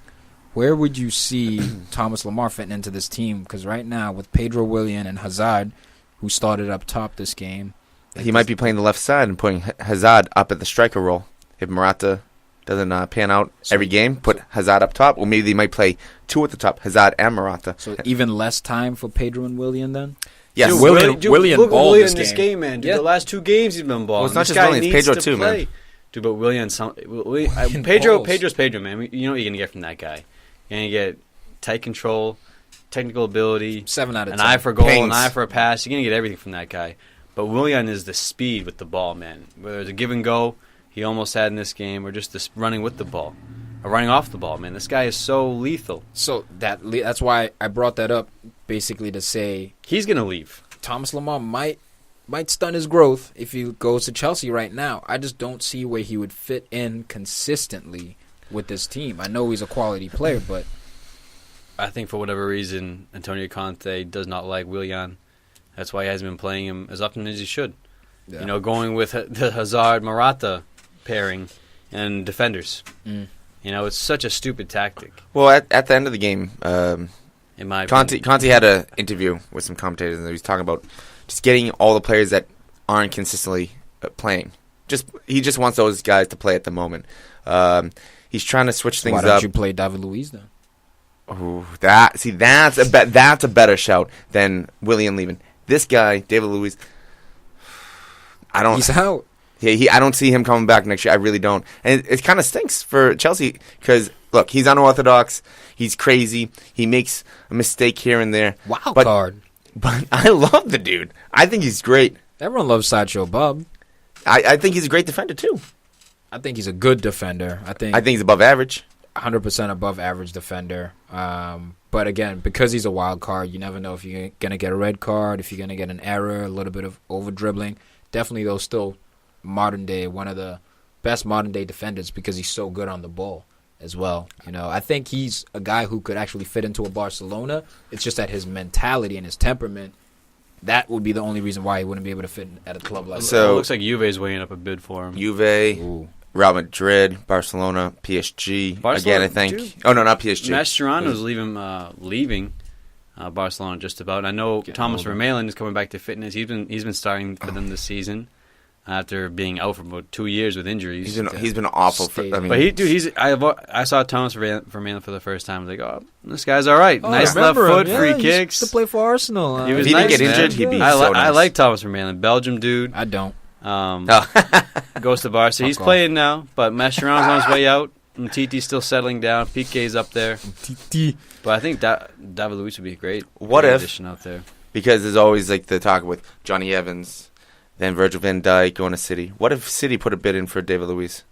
Where would you see Thomas Lemar fitting into this team? Because right now with Pedro Willian and Hazard, who started up top this game.
He might be playing the left side and putting Hazard up at the striker role. If Morata doesn't pan out every game, put Hazard up top. Or maybe they might play two at the top, Hazard and Morata.
So even less time for Pedro and Willian then?
Yes,
Dude,
Willian
look at
balled
Willian in
this
this
game.
game, man. Dude,
Yeah.
the last 2 games he's been balling.
Well, it's not
This
just
guy
Willian, it's
needs
Pedro
to
too,
play.
man.
Dude, but Willian,
balls.
Pedro's Pedro, man. You know what you're gonna get from that guy. You're gonna get tight control, technical ability,
7 out of 10.
an eye for a goal,
Pings.
an eye for a pass. You're gonna get everything from that guy. But Willian is the speed with the ball, man. Whether it's a give and go, he almost had in this game, or just this running with the ball, or running off the ball, man. This guy is so lethal.
So that's why I brought that up, basically to say
He's gonna leave.
Thomas Lemar might stun his growth if he goes to Chelsea right now. I just don't see where he would fit in consistently with this team. I know he's a quality player, but
I think for whatever reason, Antonio Conte does not like Willian. That's why he hasn't been playing him as often as he should.
yeah.
You know, going with the Hazard-Morata pairing and defenders.
Mm.
You know, it's such a stupid tactic,
Well, at the end of the game,
in my opinion.
Conte had an interview with some commentators, and he was talking about just getting all the players that aren't consistently playing. He just wants those guys to play at the moment. He's trying to switch things
Why
up.
don't you play David Luiz then?
Ooh, that's a better shout than Willian leaving. This guy, David Luiz,
He's out.
I don't see him coming back next year. I really don't. And it kind of stinks for Chelsea because, look, he's unorthodox. He's crazy. He makes a mistake here and there.
Wild
But-
card.
But I love the dude. I think he's great.
Everyone loves Sideshow Bob.
I think he's a great defender, too.
I think he's a good defender. I think
he's above average.
100% above average defender. But again, because he's a wild card, you never know if you're going to get a red card, if you're going to get an error, a little bit of over-dribbling. Definitely, though, still modern day, one of the best modern day defenders because he's so good on the ball as well. You know, I think he's a guy who could actually fit into a Barcelona. It's just that his mentality and his temperament, that would be the only reason why he wouldn't be able to fit at a club like that.
So it looks like Juve's weighing up a bid for him.
Juve,
Ooh.
Real Madrid, Barcelona, PSG.
Barcelona,
again, I think.
dude.
Oh, no, not PSG.
Mascherano's leaving Barcelona just about. I know Thomas Vermaelen is coming back to fitness. He's been starting for them this season after being out for about 2 years with injuries.
He's been awful.
I saw Thomas Vermaelen for the first time. I was like, oh, this guy's all right.
Oh,
Nice
I
left
remember him.
foot,
Yeah,
free
he
kicks.
used to play for Arsenal.
He was
If he didn't
nice,
get
man.
injured, he'd be
I
so nice.
like Thomas Vermaelen, Belgium dude.
I don't.
Goes to Barca. He's
Fuck off.
playing now, but Mascherano's on his way out. And Titi's still settling down. Pique's up there. But I think David Luiz would be a great addition out there.
Because there's always like the talk with Johnny Evans, then Virgil van Dijk going to City. What if City put a bid in for David Luiz?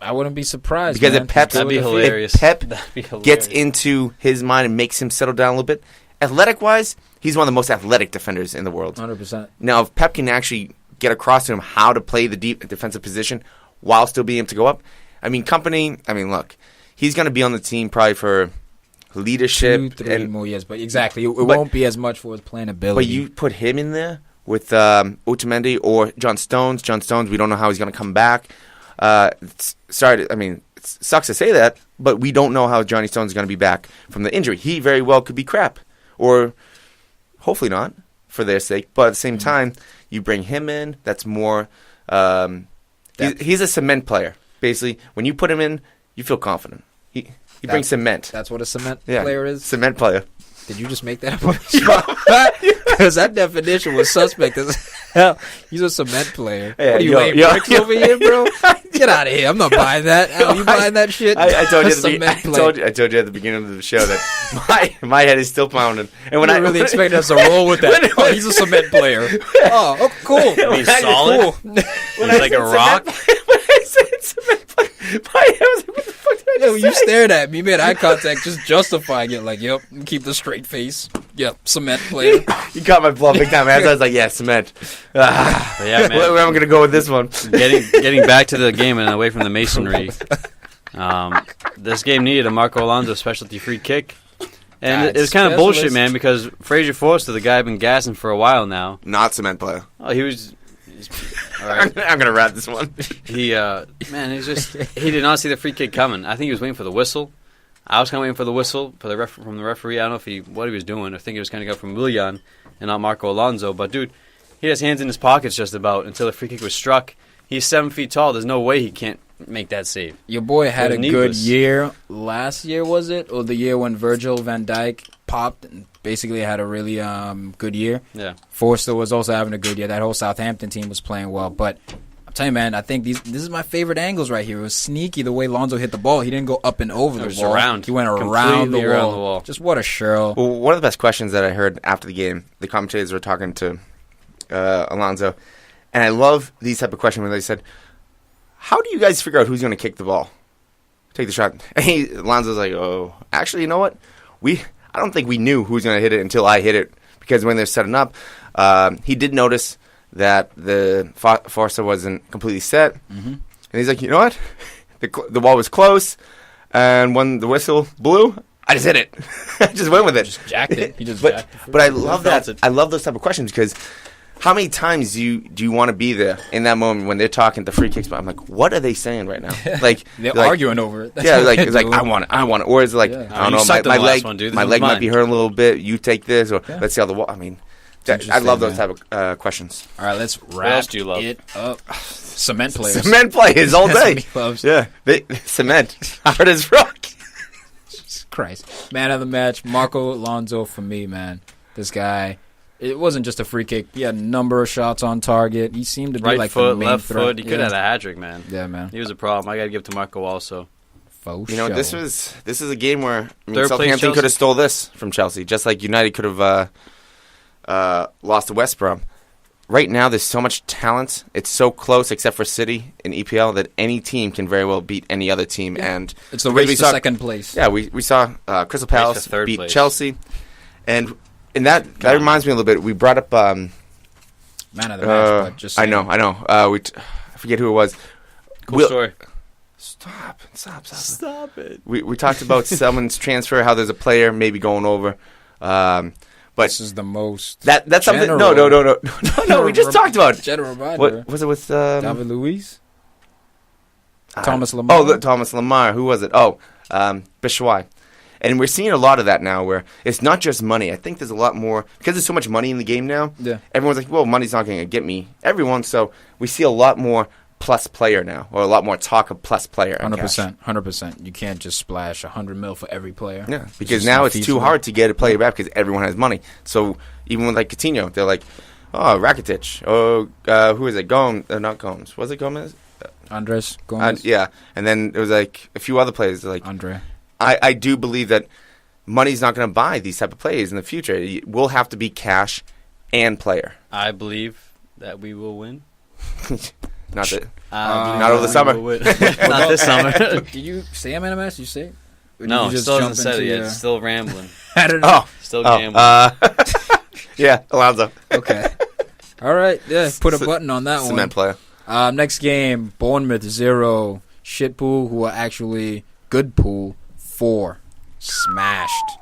I wouldn't be surprised.
Because
man.
if Pep,
That'd be hilarious.
if Pep
That'd be hilarious.
gets into his mind and makes him settle down a little bit, athletic-wise, he's one of the most athletic defenders in the world.
100%.
Now, if Pep can actually get across to him how to play the deep defensive position while still being able to go up, look, he's going to be on the team probably for leadership.
2-3 more years. But exactly, it won't be as much for his playing ability.
But you put him in there with Otamendi or John Stones. John Stones, we don't know how he's going to come back. It sucks to say that, but we don't know how Johnny Stones is going to be back from the injury. He very well could be crap, or hopefully not for their sake. But at the same time, you bring him in. That's more. He's a cement player. Basically, when you put him in, you feel confident. He brings cement.
That's what a cement player is?
Cement player.
Did you just make that up on the spot? Because that definition was suspect as hell. He's a cement player.
Yeah,
what are you laying bricks over here, bro? Get out of here. I'm not buying that. Are you buying that shit?
I told you
Cement
at the beginning of the show that my head is still pounding. And when
I really expect us to roll with that. Oh, he's a cement player. Oh, cool.
He's solid.
Cool.
He's like a rock.
When I said cement player, my head was like, what the fuck did I
Yeah,
just
when you
say?
stared at me, you made eye contact, just justifying it. Like, yep, keep the straight face. Yep, cement player.
You caught my bluff big time. As I was like, yeah, cement.
But yeah, man.
Where am I going to go with this one?
Getting back to the game and away from the masonry. This game needed a Marco Alonso specialty free kick. And it was kind of bullshit, man, because Fraser Forster, the guy I've been gassing for a while now.
Not cement player.
Oh, he was... All right.
I'm going to wrap this one.
He did not see the free kick coming. I think he was waiting for the whistle. I was kind of waiting for the whistle from the referee. I don't know what he was doing. I think it was kind of go from Willian and not Marco Alonso. But, dude, he has hands in his pockets just about until the free kick was struck. He's 7 feet tall. There's no way he can't make that save.
Your boy had a
It was
good
needless.
year last year, was it? Or the year when Virgil van Dijk popped and basically had a really good year.
Yeah.
Forster was also having a good year. That whole Southampton team was playing well. But I'm telling you, man, I think this is my favorite angles right here. It was sneaky the way Lonzo hit the ball. He didn't go up and over the wall.
Around.
He went around the
wall.
wall. Just what a show.
Well, one of the best questions that I heard after the game, the commentators were talking to Alonso, and I love these type of questions where they said, how do you guys figure out who's going to kick the ball? Take the shot. And Alonso's like, oh, actually, you know what? I don't think we knew who was going to hit it until I hit it, because when they're setting up, he did notice that the Forster wasn't completely set, and he's like, you know what? The ball was close, and when the whistle blew, I just hit it. I just went with it.
Just jacked it. He just
jacked
it.
But I love that. I love those type of questions, because how many times do you want to be there in that moment when they're talking the free kicks? But I'm like, what are they saying right now? Like
they're arguing over it.
Yeah, like it's like I want it, or is it like I don't know, my leg might be hurting a little bit. You take this, or let's see how the wall. I mean, I love those type of questions.
All right, let's wrap it up. Cement players
all day. Yeah, cement hard as rock.
Jesus Christ, man of the match, Marco Alonso for me, man. This guy. It wasn't just a free kick. He had a number of shots on target. He seemed to be like
foot,
the main
left
threat.
foot. He could have had a hat trick, man.
Yeah, man.
He was a problem. I got to give it to Marco also.
This is a game where Southampton could have stole this from Chelsea, just like United could have lost to West Brom. Right now, there's so much talent. It's so close, except for City in EPL, that any team can very well beat any other team. Yeah. And
it's the race to second place.
Yeah, we saw Crystal Palace beat Chelsea, and that reminds me a little bit. We brought up man
of the match. But just
I know. I forget who it was.
Cool story.
Stop
it.
We talked about someone's transfer, how there's a player maybe going over. But
this is the most.
That's something. No. We just talked about it.
General reminder.
What was it with
David Luiz? Thomas Lamar.
Oh, Thomas Lamar. Who was it? Oh, Bishoy. And we're seeing a lot of that now, where it's not just money. I think there's a lot more, because there's so much money in the game now.
Yeah.
Everyone's like, well, money's not going to get me everyone. So we see a lot more plus player now, or a lot more talk of plus player.
100%. You can't just splash $100 million for every player.
Yeah, because now it's too hard to get a player back because everyone has money. So even with like Coutinho, they're like, oh, Rakitic. Oh, who is it? Not Gomes. Was it Gomez?
Andres Gomes.
Yeah, and then there was like a few other players like
Andre.
I do believe that money's not going to buy these type of players in the future. It will have to be cash and player.
I believe that we will win.
Not over the summer.
Not this summer.
Did you say I'm NMS? You say?
No, you still hasn't said it yet. Still rambling.
I don't know.
Still gambling.
Yeah, Alonso.
Okay. All right. Yeah, put a button on that
Cement player.
Next game, Bournemouth 0. Shit pool, who are actually good pool. 4. Smashed.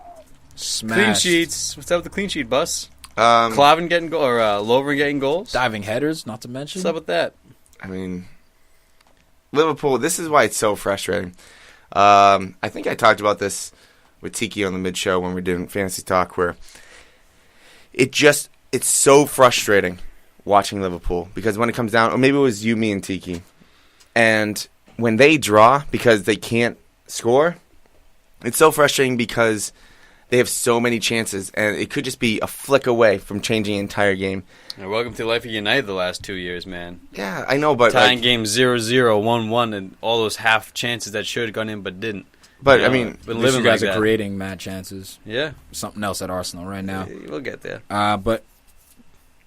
Clean sheets. What's up with the clean sheet, Bus? Clavin getting or Lovren getting goals?
Diving headers, not to mention.
What's up with that?
I mean, Liverpool, this is why it's so frustrating. I think I talked about this with Tiki on the mid-show when we were doing Fantasy Talk, where it's so frustrating watching Liverpool, because when it comes down, or maybe it was you, me, and Tiki, and when they draw because they can't score, it's so frustrating because they have so many chances, and it could just be a flick away from changing the entire game.
And welcome to life of United the last 2 years, man.
Yeah, I know, but
tying games 0-0, 1-1, and all those half chances that should have gone in but didn't.
But, I mean,
you guys are creating mad chances.
Yeah.
Something else at Arsenal right now.
We'll get there.
But,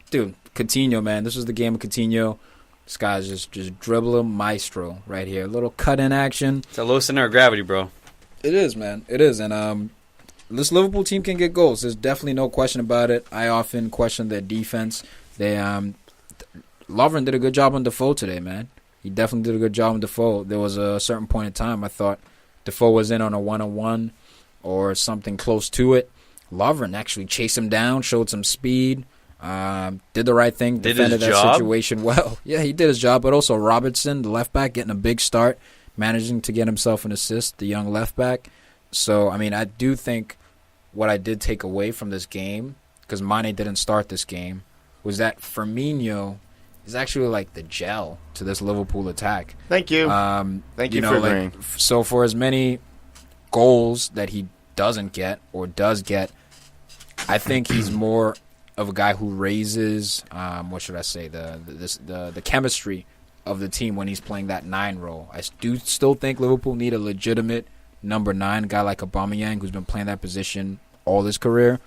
dude, Coutinho, man. This was the game of Coutinho. This guy's just dribbling maestro right here. A little cut-in action.
It's a low center of gravity, bro.
It is, man. It is. And this Liverpool team can get goals. There's definitely no question about it. I often question their defense. Lovren did a good job on Defoe today, man. He definitely did a good job on Defoe. There was a certain point in time I thought Defoe was in on a one-on-one or something close to it. Lovren actually chased him down, showed some speed, did the right thing, defended that situation well. Yeah, he did his job. But also Robertson, the left back, getting a big start, managing to get himself an assist, the young left back. So, I mean, I do think what I did take away from this game, because Mane didn't start this game, was that Firmino is actually like the gel to this Liverpool attack.
Thank you. Thank you for agreeing.
So for as many goals that he doesn't get or does get, I think he's more of a guy who raises, what should I say, the chemistry of the team when he's playing that 9 role. I do still think Liverpool need a legitimate number 9, guy like Aubameyang, who's been playing that position all his career.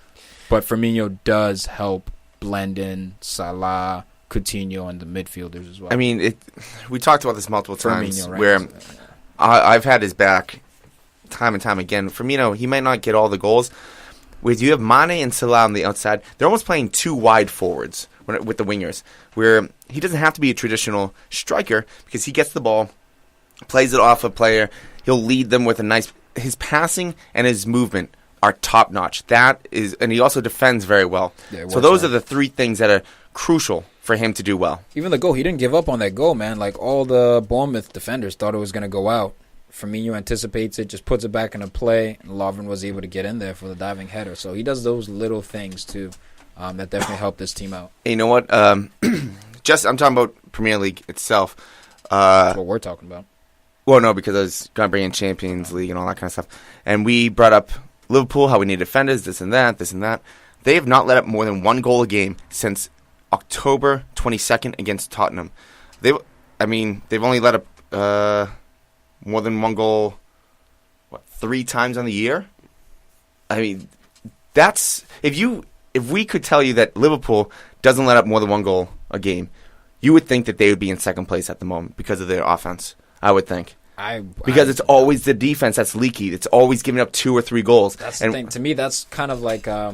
But Firmino does help blend in Salah, Coutinho, and the midfielders as well.
I mean, we talked about this multiple times,
Firmino, right?
where I've had his back time and time again. Firmino, he might not get all the goals. With you have Mane and Salah on the outside, they're almost playing 2 wide forwards with the wingers, where he doesn't have to be a traditional striker because he gets the ball, plays it off a player. He'll lead them with a nice. His passing and his movement are top notch. And he also defends very well. Yeah, so those are the 3 things that are crucial for him to do well.
Even the goal, he didn't give up on that goal, man. Like all the Bournemouth defenders thought it was going to go out. Firmino anticipates it, just puts it back into play, and Lovren was able to get in there for the diving header. So he does those little things, too, that definitely help this team out.
Hey, you know what? I'm talking about Premier League itself.
That's what we're talking about.
Well, no, because I was going to bring in Champions League and all that kind of stuff. And we brought up Liverpool, how we need defenders, this and that. They have not let up more than 1 goal a game since October 22nd against Tottenham. They've only let up more than 1 goal, 3 times on the year? I mean, that's if we could tell you that Liverpool doesn't let up more than 1 goal a game, you would think that they would be in second place at the moment because of their offense. I would think. Because it's always the defense that's leaky. It's always giving up 2 or 3 goals.
That's the thing. To me, that's kind of like I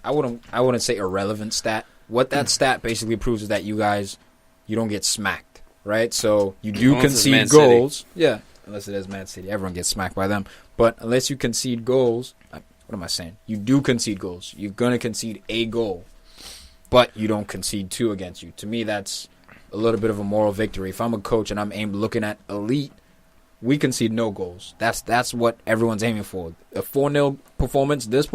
wouldn't say irrelevant stat. What that stat basically proves is that you don't get smacked, right? So you do concede goals. Yeah. Unless it is Man City. Everyone gets smacked by them. But unless you concede goals, what am I saying? You do concede goals. You're going to concede a goal, but you don't concede 2 against you. To me, that's a little bit of a moral victory. If I'm a coach and I'm looking at elite, we concede no goals. That's what everyone's aiming for. A 4-0 performance, this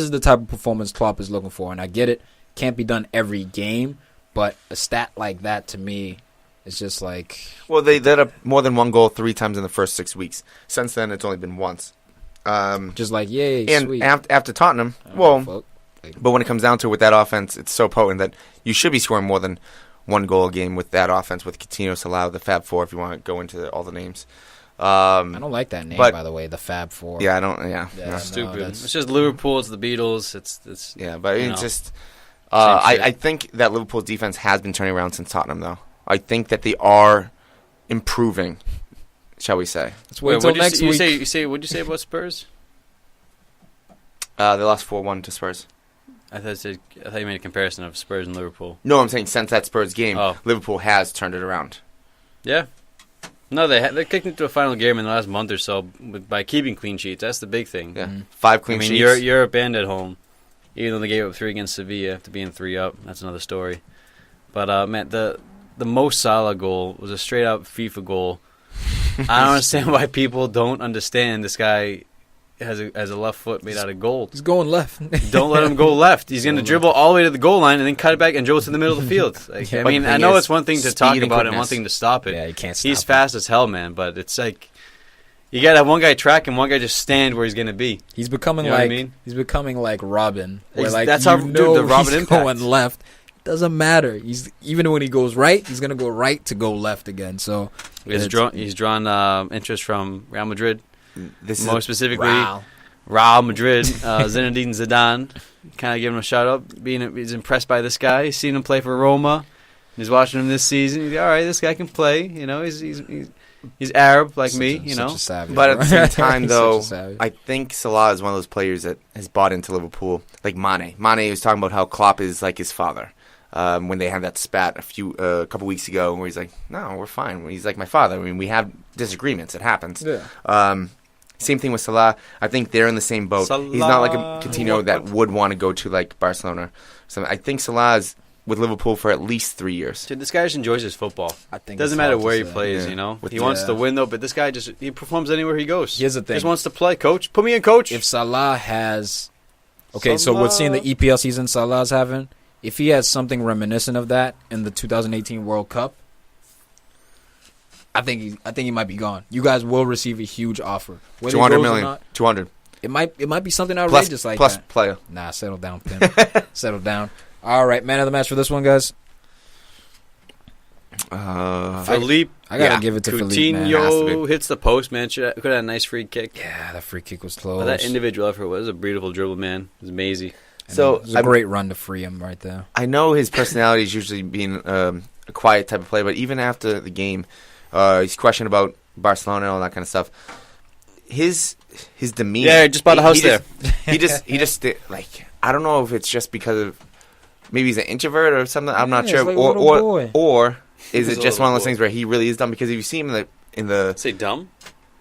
is the type of performance Klopp is looking for. And I get it. Can't be done every game, but a stat like that to me, it's just like...
Well, they let up more than 1 goal 3 times in the first 6 weeks. Since then, it's only been once.
Just like, yay,
and
sweet.
After Tottenham, but when it comes down to it with that offense, it's so potent that you should be scoring more than 1 goal a game with that offense, with Coutinho, Salah, the Fab Four, if you want to go into all the names.
I don't like that name, by the way, the Fab Four.
Yeah, I don't, yeah.
It's stupid. It's just Liverpool, it's the Beatles, it's
yeah, but it's just... I think that Liverpool's defense has been turning around since Tottenham, though. I think that they are improving, shall we say.
Let's wait until next week.
What'd you say about Spurs?
They lost 4-1 to Spurs.
I thought you made a comparison of Spurs and Liverpool.
No, I'm saying since that Spurs game, Liverpool has turned it around.
Yeah. No, they kicked into a final game in the last month or so by keeping clean sheets. That's the big thing.
Yeah, 5 clean sheets.
Europe and at home. Even though they gave up 3 against Sevilla after being 3 up. That's another story. But, man, the Mo Salah goal was a straight-up FIFA goal. I don't understand why people don't understand this guy has a left foot made out of gold.
He's going left.
Don't let him go left. He's going to dribble all the way to the goal line and then cut it back and dribble to the middle of the field. Like, I mean, I know it's one thing to talk about it and one thing to stop it.
Yeah, you can't stop
He's fast as hell, man, but it's like you got to have one guy track and one guy just stand where he's going to be.
He's becoming he's becoming like Robin. Where
that's how the Robin
he's
impact.
Going left. Doesn't matter. Even when he goes right, he's gonna go right to go left again. So
he's drawn interest from Real Madrid. More specifically, Real Madrid. Zinedine Zidane, kind of giving him a shout out. He's impressed by this guy. He's seen him play for Roma. He's watching him this season. He's all right. This guy can play. You know, he's Arab like me. You know,
savage, but at the same time, though, I think Salah is one of those players that has bought into Liverpool, like Mane. Mane was talking about how Klopp is like his father. When they had that spat a couple weeks ago, where he's like, "No, we're fine." He's like my father. I mean, we have disagreements. It happens. Yeah. Same thing with Salah. I think they're in the same boat. Salah. He's not like a Coutinho that would want to go to like Barcelona. So I think Salah is with Liverpool for at least 3 years.
Dude, this guy just enjoys his football.
I think
doesn't matter where he plays. You know, he wants to win though. But this guy he performs anywhere he goes.
Here's the thing.
He just wants to play. Coach, put me in, coach.
If Salah has, so we're seeing the EPL season Salah's having. If he has something reminiscent of that in the 2018 World Cup, I think he might be gone. You guys will receive a huge offer.
200 million. 200.
It might be something outrageous
plus
that.
player.
Nah, settle down, Tim. Settle down. All right, man of the match for this one, guys.
Philippe.
I gotta give it to Philippe, man.
Coutinho hits the post, man. Could have had a nice free kick.
Yeah, that free kick was close.
But that individual effort was a beautiful dribble, man. It was amazing.
So
it was a great run to free him right there.
I know his personality is usually being a quiet type of player, but even after the game, he's questioned about Barcelona and all that kind of stuff. His demeanor.
Yeah, just bought a house there.
He just like, I don't know if it's just because of maybe he's an introvert or something. I'm not sure.
Like
or is it just one of those things where he really is dumb? Because if you see him in the
say dumb.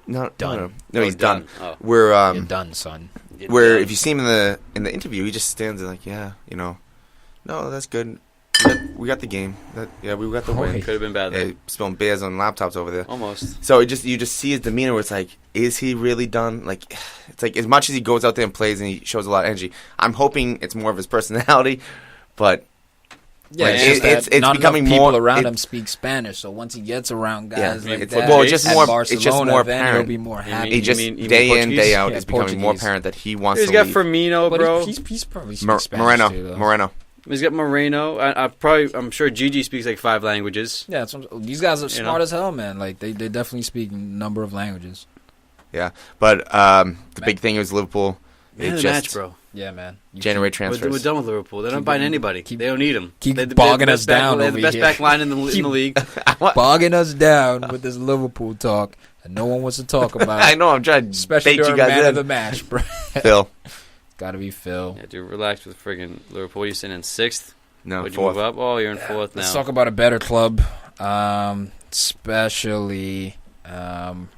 No,
done.
No, he's done.
Oh.
We're
You're done, son.
If you see him in the interview, he just stands there like, yeah, no, that's good. We got the game. We got the win.
Could have been bad.
Yeah, spilling beers on laptops over there.
Almost.
So you just see his demeanor where it's like, is he really done? Like, it's like as much as he goes out there and plays and he shows a lot of energy, I'm hoping it's more of his personality, but.
Yeah,
like,
it's not
becoming
enough people
more
around him speak Spanish. So once he gets around guys like
it's
that,
just
at
more.
Barcelona,
It's just more
then
apparent.
he'll be more happy.
He just
You mean
day in, day out
Yeah,
is becoming more
Portuguese.
apparent that he wants
He's
to
got
leave.
Firmino,
But
bro.
he's probably speaks Spanish too, though.
Moreno.
He's got Moreno. I'm sure Gigi speaks like 5 languages.
Yeah, these guys are smart as hell, man. Like they definitely speak a number of languages.
Yeah, but the big thing is Liverpool.
Man,
It
the
just
match, bro.
Yeah, man.
generate transfers.
We're done with Liverpool. They're not buying anybody. They don't need them.
Keep
They're the
bogging
best
us down
They're
over
the best
here.
back line in the league.
Bogging us down with this Liverpool talk that no one wants to talk about.
I know. I'm trying to
Especially
bait you
during
guys
man
in.
of the match, bro.
Phil.
Gotta be Phil.
Yeah, dude, relax with friggin' Liverpool. You're sitting in 6th.
No,
Would you
fourth.
move up? Oh, you're in 4th now.
Let's talk about a better club, especially when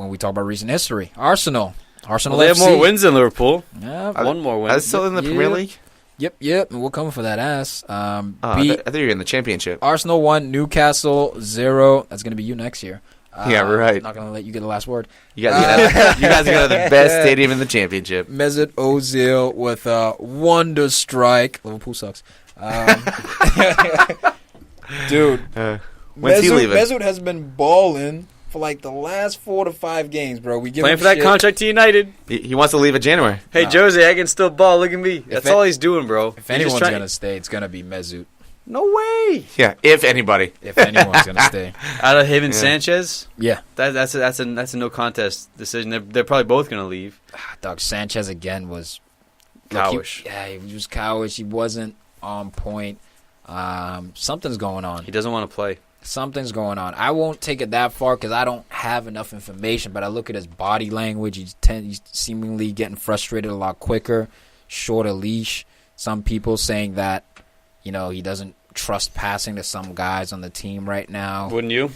we talk about recent history. Arsenal
Well, they have
FC.
more wins than Liverpool.
Yeah,
One more win.
Are they still in the Premier League?
Yep. And we're coming for that ass.
I
Beat
thought you were in the Championship.
Arsenal 1, Newcastle 0. That's going to be you next year.
Yeah, right.
I'm not going to let you get the last word.
You guys got the best stadium in the Championship.
Mesut Ozil with a wonder strike. Liverpool sucks. Dude.
When's he leaving?
Mesut has been balling for like the last 4 to 5 games, bro. We give
Playing
him
for that
shit.
contract to United.
He wants to leave in January.
Hey, Jose, I can still ball. Look at me. That's all he's doing, bro.
If anyone's going to stay, it's going to be Mesut.
No way.
Yeah, if anybody.
If anyone's going to stay.
Out of him and Sanchez?
Yeah.
That's a no contest decision. They're probably both going to leave.
Doug Sanchez again was
Cowish.
He was cowish. He wasn't on point. Something's going on.
He doesn't want to play.
Something's going on. I won't take it that far because I don't have enough information, but I look at his body language. He's seemingly getting frustrated a lot quicker, shorter leash. Some people saying that, he doesn't trust passing to some guys on the team right now.
Wouldn't you?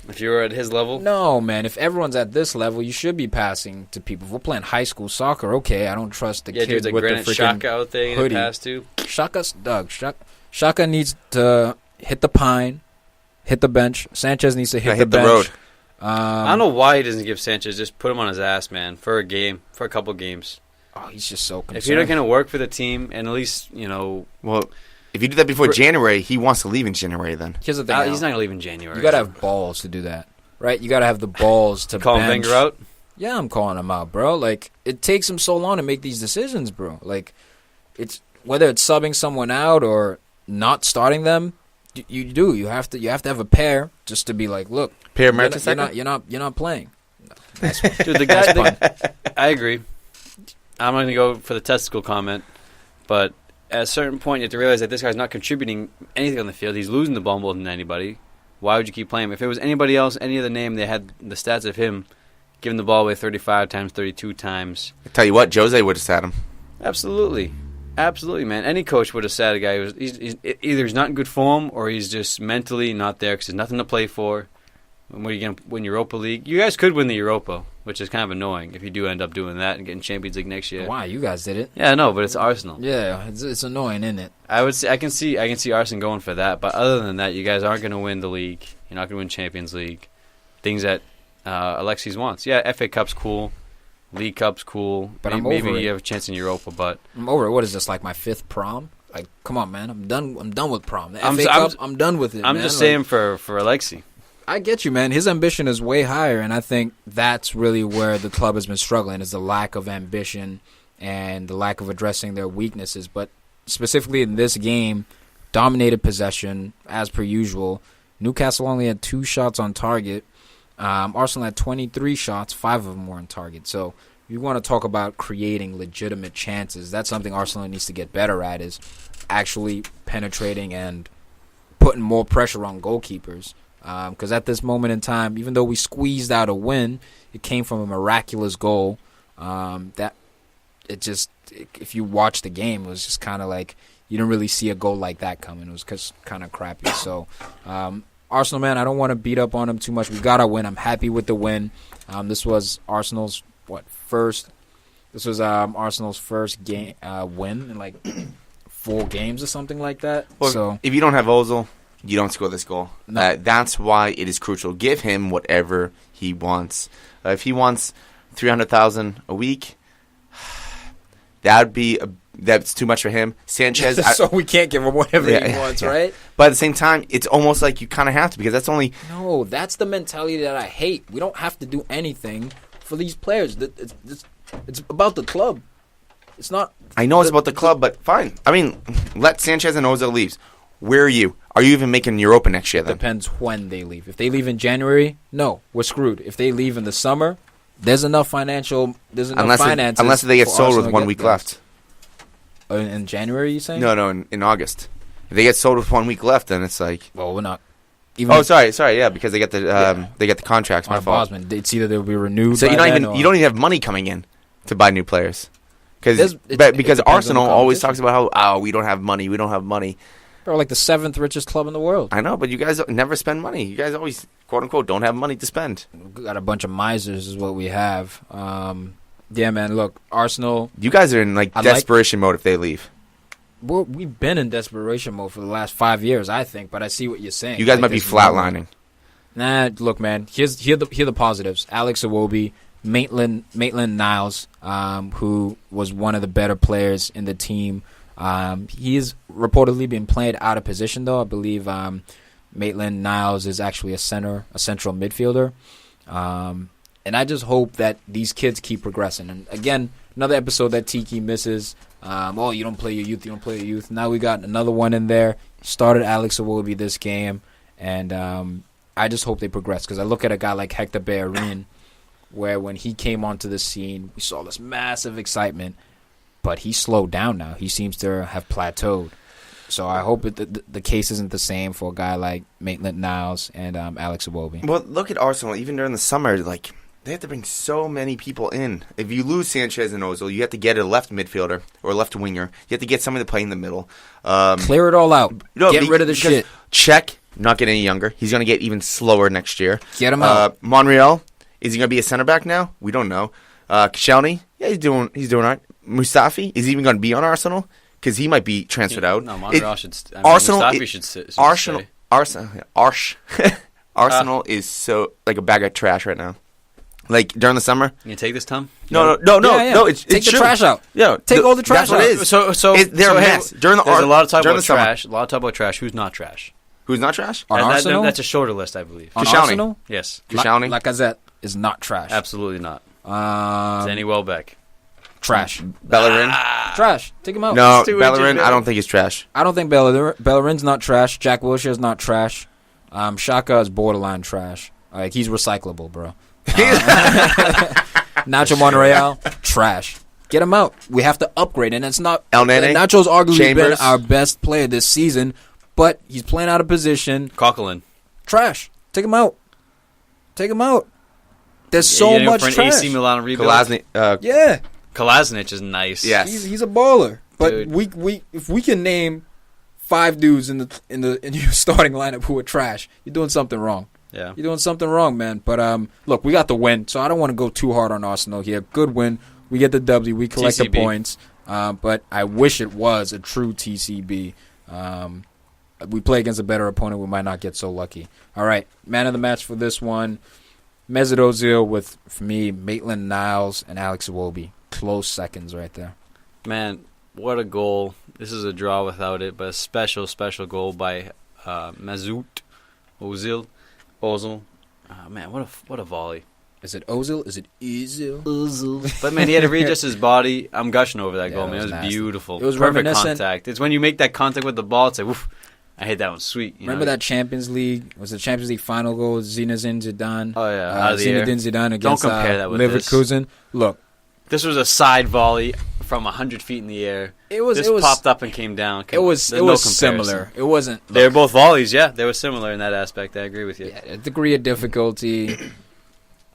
If you were at his level?
No, man. If everyone's at this level, you should be passing to people. If we're playing high school soccer, okay, I don't trust the kid
dudes like
with
Garnett
the freaking
Shaka out there
hoodie.
to pass to.
Shaka needs to hit the pine, hit the bench. Sanchez needs to hit the
hit the
bench.
road.
I don't know why he doesn't give Sanchez. Just put him on his ass, man, for a game, for a couple games.
Oh, he's just so concerned.
If you're not going to work for the team, and at least,
Well, if you do that before January, he wants to leave in January then.
Here's the thing.
he's not going to leave in January.
You got to have balls to do that, right? You got to have the balls to
Call
bench.
Wenger out?
Yeah, I'm calling him out, bro. Like, it takes him so long to make these decisions, bro. Like, it's whether it's subbing someone out or not starting them, you have to have a pair just to be like, look,
Pair
you're not playing. That's
Dude, the guy, I agree. I'm not going to go for the testicle comment, but at a certain point, you have to realize that this guy's not contributing anything on the field. He's losing the ball more than anybody. Why would you keep playing him? If it was anybody else, any other name, they had the stats of him giving the ball away 35 times, 32 times.
I tell you what, Jose would have sat him.
Absolutely. Absolutely, man. Any coach would have sat a guy who's either he's not in good form or he's just mentally not there because there's nothing to play for. When are you going to win Europa League? You guys could win the Europa, which is kind of annoying if you do end up doing that and getting Champions League next year.
Why? You guys did it.
Yeah, I know, but it's Arsenal.
Yeah, it's annoying, isn't it?
I would say I can see Arsenal going for that, but other than that, you guys aren't going to win the league. You're not going to win Champions League. Things that Alexis wants. Yeah, FA Cup's cool, League Cup's cool,
but
maybe you have a chance in Europa. But
I'm over it. What is this, like my 5th prom? Like, come on, man. I'm done with prom. The FA Cup, I'm done with it.
I'm
man.
just saying for Alexis.
I get you, man. His ambition is way higher, and I think that's really where the club has been struggling, is the lack of ambition and the lack of addressing their weaknesses. But specifically in this game, dominated possession, as per usual. Newcastle only had 2 shots on target. Arsenal had 23 shots, 5 of them were on target. So if you want to talk about creating legitimate chances, that's something Arsenal needs to get better at, is actually penetrating and putting more pressure on goalkeepers. Because at this moment in time, even though we squeezed out a win, it came from a miraculous goal. That it just, if you watch the game, it was just kind of like you didn't really see a goal like that coming. It was kind of crappy. So, Arsenal, man, I don't want to beat up on them too much. We got our win. I'm happy with the win. This was Arsenal's first. This was Arsenal's first game win in like 4 games or something like that.
Well,
so
if you don't have Ozil, you don't score this goal.
No.
That's why it is crucial. Give him whatever he wants. If he wants 300,000 a week, that's too much for him. Sanchez,
so we can't give him whatever he wants, right?
But at the same time, it's almost like you kind of have to, because that's only.
No, that's the mentality that I hate. We don't have to do anything for these players. It's about the club. It's not.
I know it's about the club, but fine. I mean, let Sanchez and Ozil leave. Where are you? Are you even making Europa next year then?
Depends when they leave. If they leave in January, no, we're screwed. If they leave in the summer, there's enough finances.
Unless they get sold with 1 week left.
In January, you saying?
No, in August. If they get sold with 1 week left, then it's like.
Well, we're not.
Sorry, yeah, because they get the contracts. My fault.
Bosman. It's either they'll be renewed.
So you don't even have money coming in to buy new players, because Arsenal always talks about how we don't have money.
They're like the 7th richest club in the world.
I know, but you guys never spend money. You guys always, quote unquote, don't have money to spend.
We got a bunch of misers, is what we have. Yeah, man. Look, Arsenal.
You guys are in desperation mode if they leave.
We've been in desperation mode for the last 5 years, I think. But I see what you're saying.
You guys might be flatlining.
Nah, look, man. Here are the positives. Alex Iwobi, Maitland-Niles, who was one of the better players in the team. He is reportedly being played out of position, though. I believe Maitland-Niles is actually a central midfielder. And I just hope that these kids keep progressing. And again, another episode that Tiki misses. You don't play your youth. Now we got another one in there. Started Alex Iwobi this game. And I just hope they progress. Because I look at a guy like Hector Bellerin, where when he came onto the scene, we saw this massive excitement. But he slowed down now. He seems to have plateaued. So I hope the case isn't the same for a guy like Maitland-Niles and Alex Iwobi.
Well, look at Arsenal. Even during the summer, they have to bring so many people in. If you lose Sanchez and Ozil, you have to get a left midfielder or a left winger. You have to get somebody to play in the middle.
Clear it all out. Get rid of the shit.
Czech, not getting any younger. He's going to get even slower next year.
Get him out.
Monreal, is he going to be a center back now? We don't know. Koscielny, yeah, he's doing all right. Mustafi, is he even going to be on Arsenal? Because he might be transferred out.
No, Monreal should.
Mustafi
should sit.
Arsenal is so like a bag of trash right now. Like during the summer.
You take this, Tom?
No. It's
take the
true.
trash out.
Yeah,
take all the trash
out. That's what it is.
So
they're a mess.
There's a lot of talk about trash. A lot of talk about trash. Who's not trash?
Who's not trash?
On Arsenal?
That's a shorter list, I believe.
On Arsenal?
Yes.
Koscielny?
Lacazette is not trash.
Absolutely not. Danny Welbeck.
Trash.
Bellerin?
Trash. Take him out.
No, Bellerin, I don't think he's trash.
I don't think Bellerin's not trash. Jack Wilshere's not trash. Shaka is borderline trash. Like, he's recyclable, bro. Nacho Monreal, trash. Get him out. We have to upgrade, and it's not.
El Nene,
Nacho's arguably
Chambers.
been our best player this season, but he's playing out of position.
Coquelin.
Trash. Take him out. Take him out. There's so much
for
trash.
AC Milan rebuild.
Yeah.
Kolasinac is nice.
Yes.
He's a baller. But
Dude.
we if we can name 5 dudes in your starting lineup who are trash, you're doing something wrong.
Yeah.
You're doing something wrong, man. But look, we got the win, so I don't want to go too hard on Arsenal here. Good win. We get the W. We collect
TCB.
the points. But I wish it was a true TCB. We play against a better opponent. We might not get so lucky. All right. Man of the match for this one, Mesut Ozil with, for me, Maitland-Niles and Alex Iwobi. Close seconds right there.
Man, what a goal. This is a draw without it, but a special, special goal by Mesut Ozil. Ozil. Oh, man, what a volley.
Is it Ozil? Is it Ozil?
But, man, he had to readjust his body. I'm gushing over that goal, man. It was
nasty.
beautiful.
It was
perfect
reminiscent.
contact. It's when you make that contact with the ball, it's like, woof, I hit that one sweet.
Remember that Champions League? Was the Champions League final goal? Zinedine Zidane.
Oh, yeah. Out of the air.
Zinedine Zidane against
Don't compare that with
Leverkusen. Look.
This was a side volley from 100 feet in the air.
It was
popped up and came down.
It was similar. It wasn't.
They were both volleys, yeah. They were similar in that aspect. I agree with you.
Yeah, a degree of difficulty.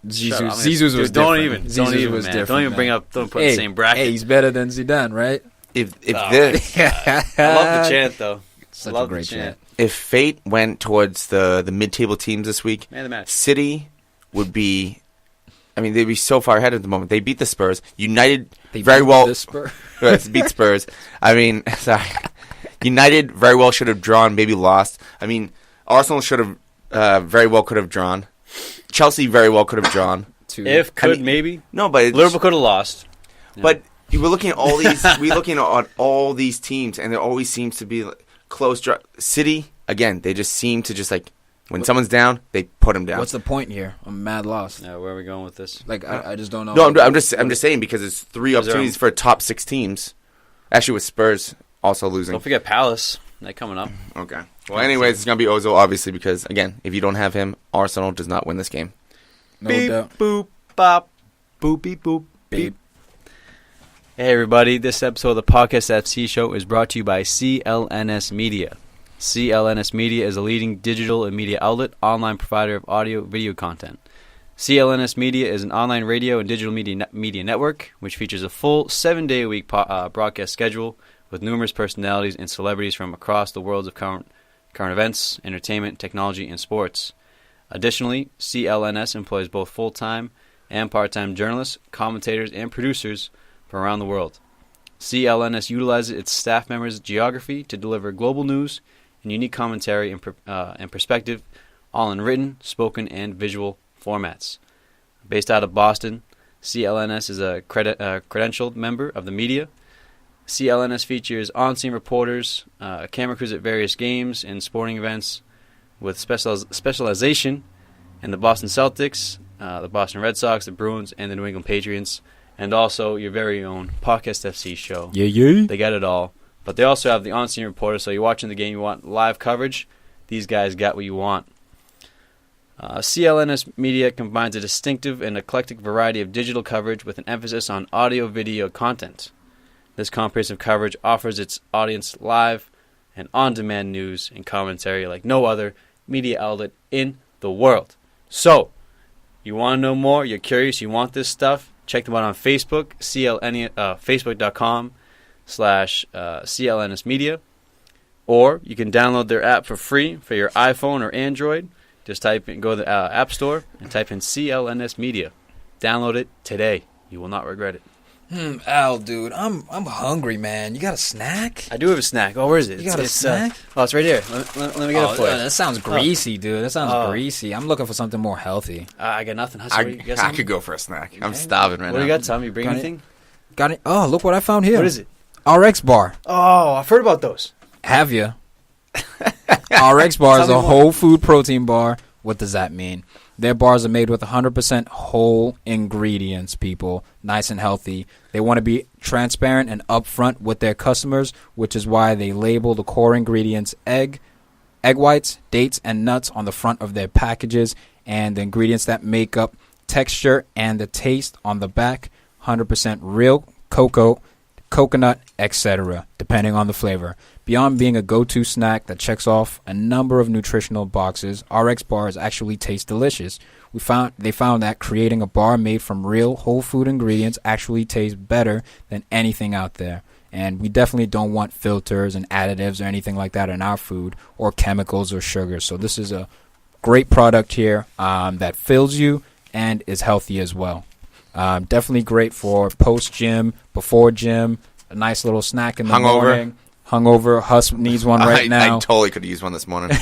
Jesus was
don't
different.
Don't even bring up. Don't put in the same bracket.
Hey, he's better than Zidane, right?
If
I love the chant though.
Such a great chant.
If fate went towards the mid-table teams this week,
Man of the match.
City would be. I mean, they'd be so far ahead at the moment. They beat the Spurs. United
They
very
beat
well.
the Spurs.
Beat Spurs. I mean, sorry. United very well should have drawn, maybe lost. I mean, Arsenal should have very well could have drawn. Chelsea very well could have drawn.
Maybe.
No, but
Liverpool could have lost.
But we're looking at all these. We're looking at all these teams, and there always seems to be close draw. City again. They just seem to just like when someone's down, they put them down.
What's the point here? I'm mad lost.
Yeah, where are we going with this?
Like I just don't know.
No, I'm just saying because it's 3 opportunities for top 6 teams. Actually, with Spurs also losing.
Don't forget Palace. They're coming up.
Okay. Well, anyways, it's gonna be Ozil obviously because again, if you don't have him, Arsenal does not win this game.
No
Beep,
doubt.
boop, bop, boop, beep, boop, beep. Hey, everybody. This episode of the Podcast FC show is brought to you by CLNS Media. CLNS Media is a leading digital and media outlet, online provider of audio-video content. CLNS Media is an online radio and digital media network, which features a full 7-day-a-week broadcast schedule with numerous personalities and celebrities from across the worlds of current events, entertainment, technology, and sports. Additionally, CLNS employs both full-time and part-time journalists, commentators, and producers from around the world. CLNS utilizes its staff members' geography to deliver global news and unique commentary and perspective, all in written, spoken, and visual formats. Based out of Boston, CLNS is a credentialed member of the media. CLNS features on-scene reporters, camera crews at various games and sporting events, with specialization in the Boston Celtics, the Boston Red Sox, the Bruins, and the New England Patriots, and also your very own Podcast FC show.
Yeah.
They got it all. But they also have the on-scene reporter, so you're watching the game, you want live coverage, these guys got what you want. CLNS Media combines a distinctive and eclectic variety of digital coverage with an emphasis on audio-video content. This comprehensive coverage offers its audience live and on-demand news and commentary like no other media outlet in the world. So, you want to know more, you're curious, you want this stuff, check them out on Facebook, facebook.com/CLNS Media, or you can download their app for free for your iPhone or Android. Just go to the App Store and type in CLNS Media. Download it today. You will not regret it.
Al, dude, I'm hungry, man. You got a snack?
I do have a snack. Oh, where is it?
You got a snack?
It's right here. Let me get it for you.
That sounds greasy, dude. That sounds greasy. I'm looking for something more healthy.
I got nothing.
I could go for a snack. I'm starving right now.
What do you got, Tom? You bring anything?
Got it? Oh, look what I found here.
What is it?
RX Bar.
Oh, I've heard about those.
Have you? RX Bar is a whole food protein bar. What does that mean? Their bars are made with 100% whole ingredients, people. Nice and healthy. They want to be transparent and upfront with their customers, which is why they label the core ingredients egg whites, dates, and nuts on the front of their packages, and the ingredients that make up texture and the taste on the back. 100% real cocoa, coconut, etc., depending on the flavor. Beyond being a go-to snack that checks off a number of nutritional boxes, RX bars actually taste delicious. They found that creating a bar made from real whole food ingredients actually tastes better than anything out there. And we definitely don't want filters and additives or anything like that in our food, or chemicals or sugar. So this is a great product here that fills you and is healthy as well. Definitely great for post-gym, before gym, a nice little snack in the morning. Hungover. Huss needs one right now.
I totally could use one this morning.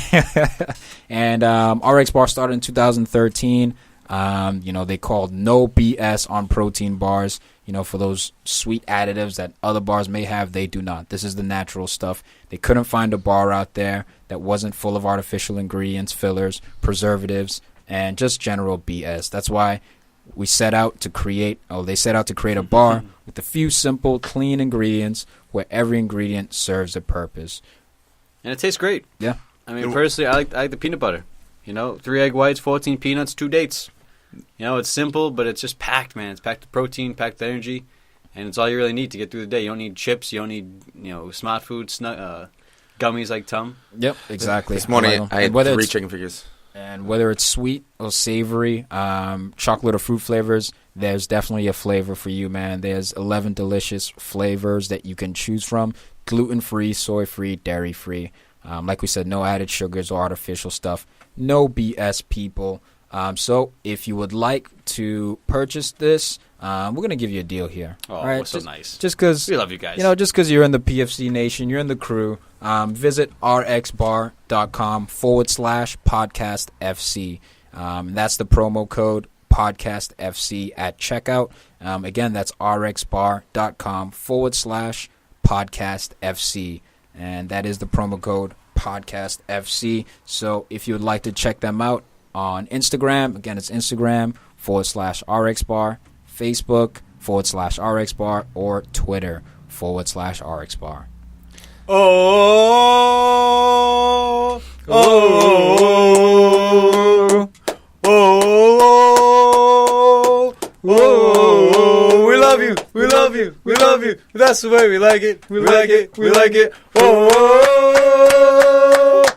And RX Bar started in 2013. They called no BS on protein bars. for those sweet additives that other bars may have. They do not. This is the natural stuff. They couldn't find a bar out there that wasn't full of artificial ingredients, fillers, preservatives, and just general BS. That's why they set out to create a bar with a few simple, clean ingredients where every ingredient serves a purpose.
And it tastes great.
Yeah.
I mean, personally, I like the peanut butter. 3 egg whites, 14 peanuts, 2 dates. It's simple, but it's just packed, man. It's packed with protein, packed with energy, and it's all you really need to get through the day. You don't need chips. You don't need, smart food, gummies like Tum.
Yep, exactly.
This morning I had 3 chicken fingers.
And whether it's sweet or savory, chocolate or fruit flavors, there's definitely a flavor for you, man. There's 11 delicious flavors that you can choose from. Gluten-free, soy-free, dairy-free. Like we said, no added sugars or artificial stuff. No BS, people. So if you would like to purchase this, we're going to give you a deal here.
Oh, right? So nice.
Just because
we love you guys.
Just because you're in the PFC Nation, you're in the crew, visit rxbar.com/podcastfc. That's the promo code podcastfc at checkout. Again, that's rxbar.com/podcastfc. And that is the promo code podcastfc. So if you would like to check them out on Instagram, again, it's Instagram/rxbar, Facebook /rxbar, or Twitter /rxbar.
Oh, oh, oh, oh, oh, we love you, we love you, we love you. That's the way we like it, we like it, we like it. Oh,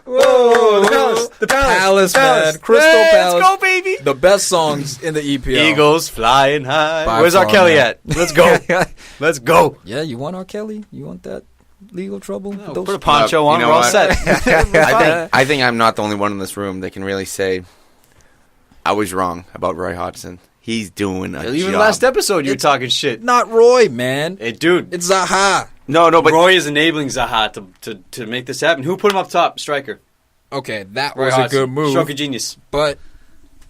oh, the Palace, man. Crystal Palace.
Let's go, baby. The best songs in the EPL.
Eagles flying high. Where's R. Kelly at? Let's go. Let's go.
Yeah, you want R. Kelly? You want that legal trouble?
No, put a poncho on. We're all set.
I think I'm not the only one in this room that can really say I was wrong about Roy Hodgson. He's doing a
Even
job.
last episode, you were talking shit.
Not Roy, man.
Hey, dude.
It's Zaha.
No, but
Roy is enabling Zaha to make this happen. Who put him up top? Striker.
Okay, that was a good move.
Stroke of genius.
But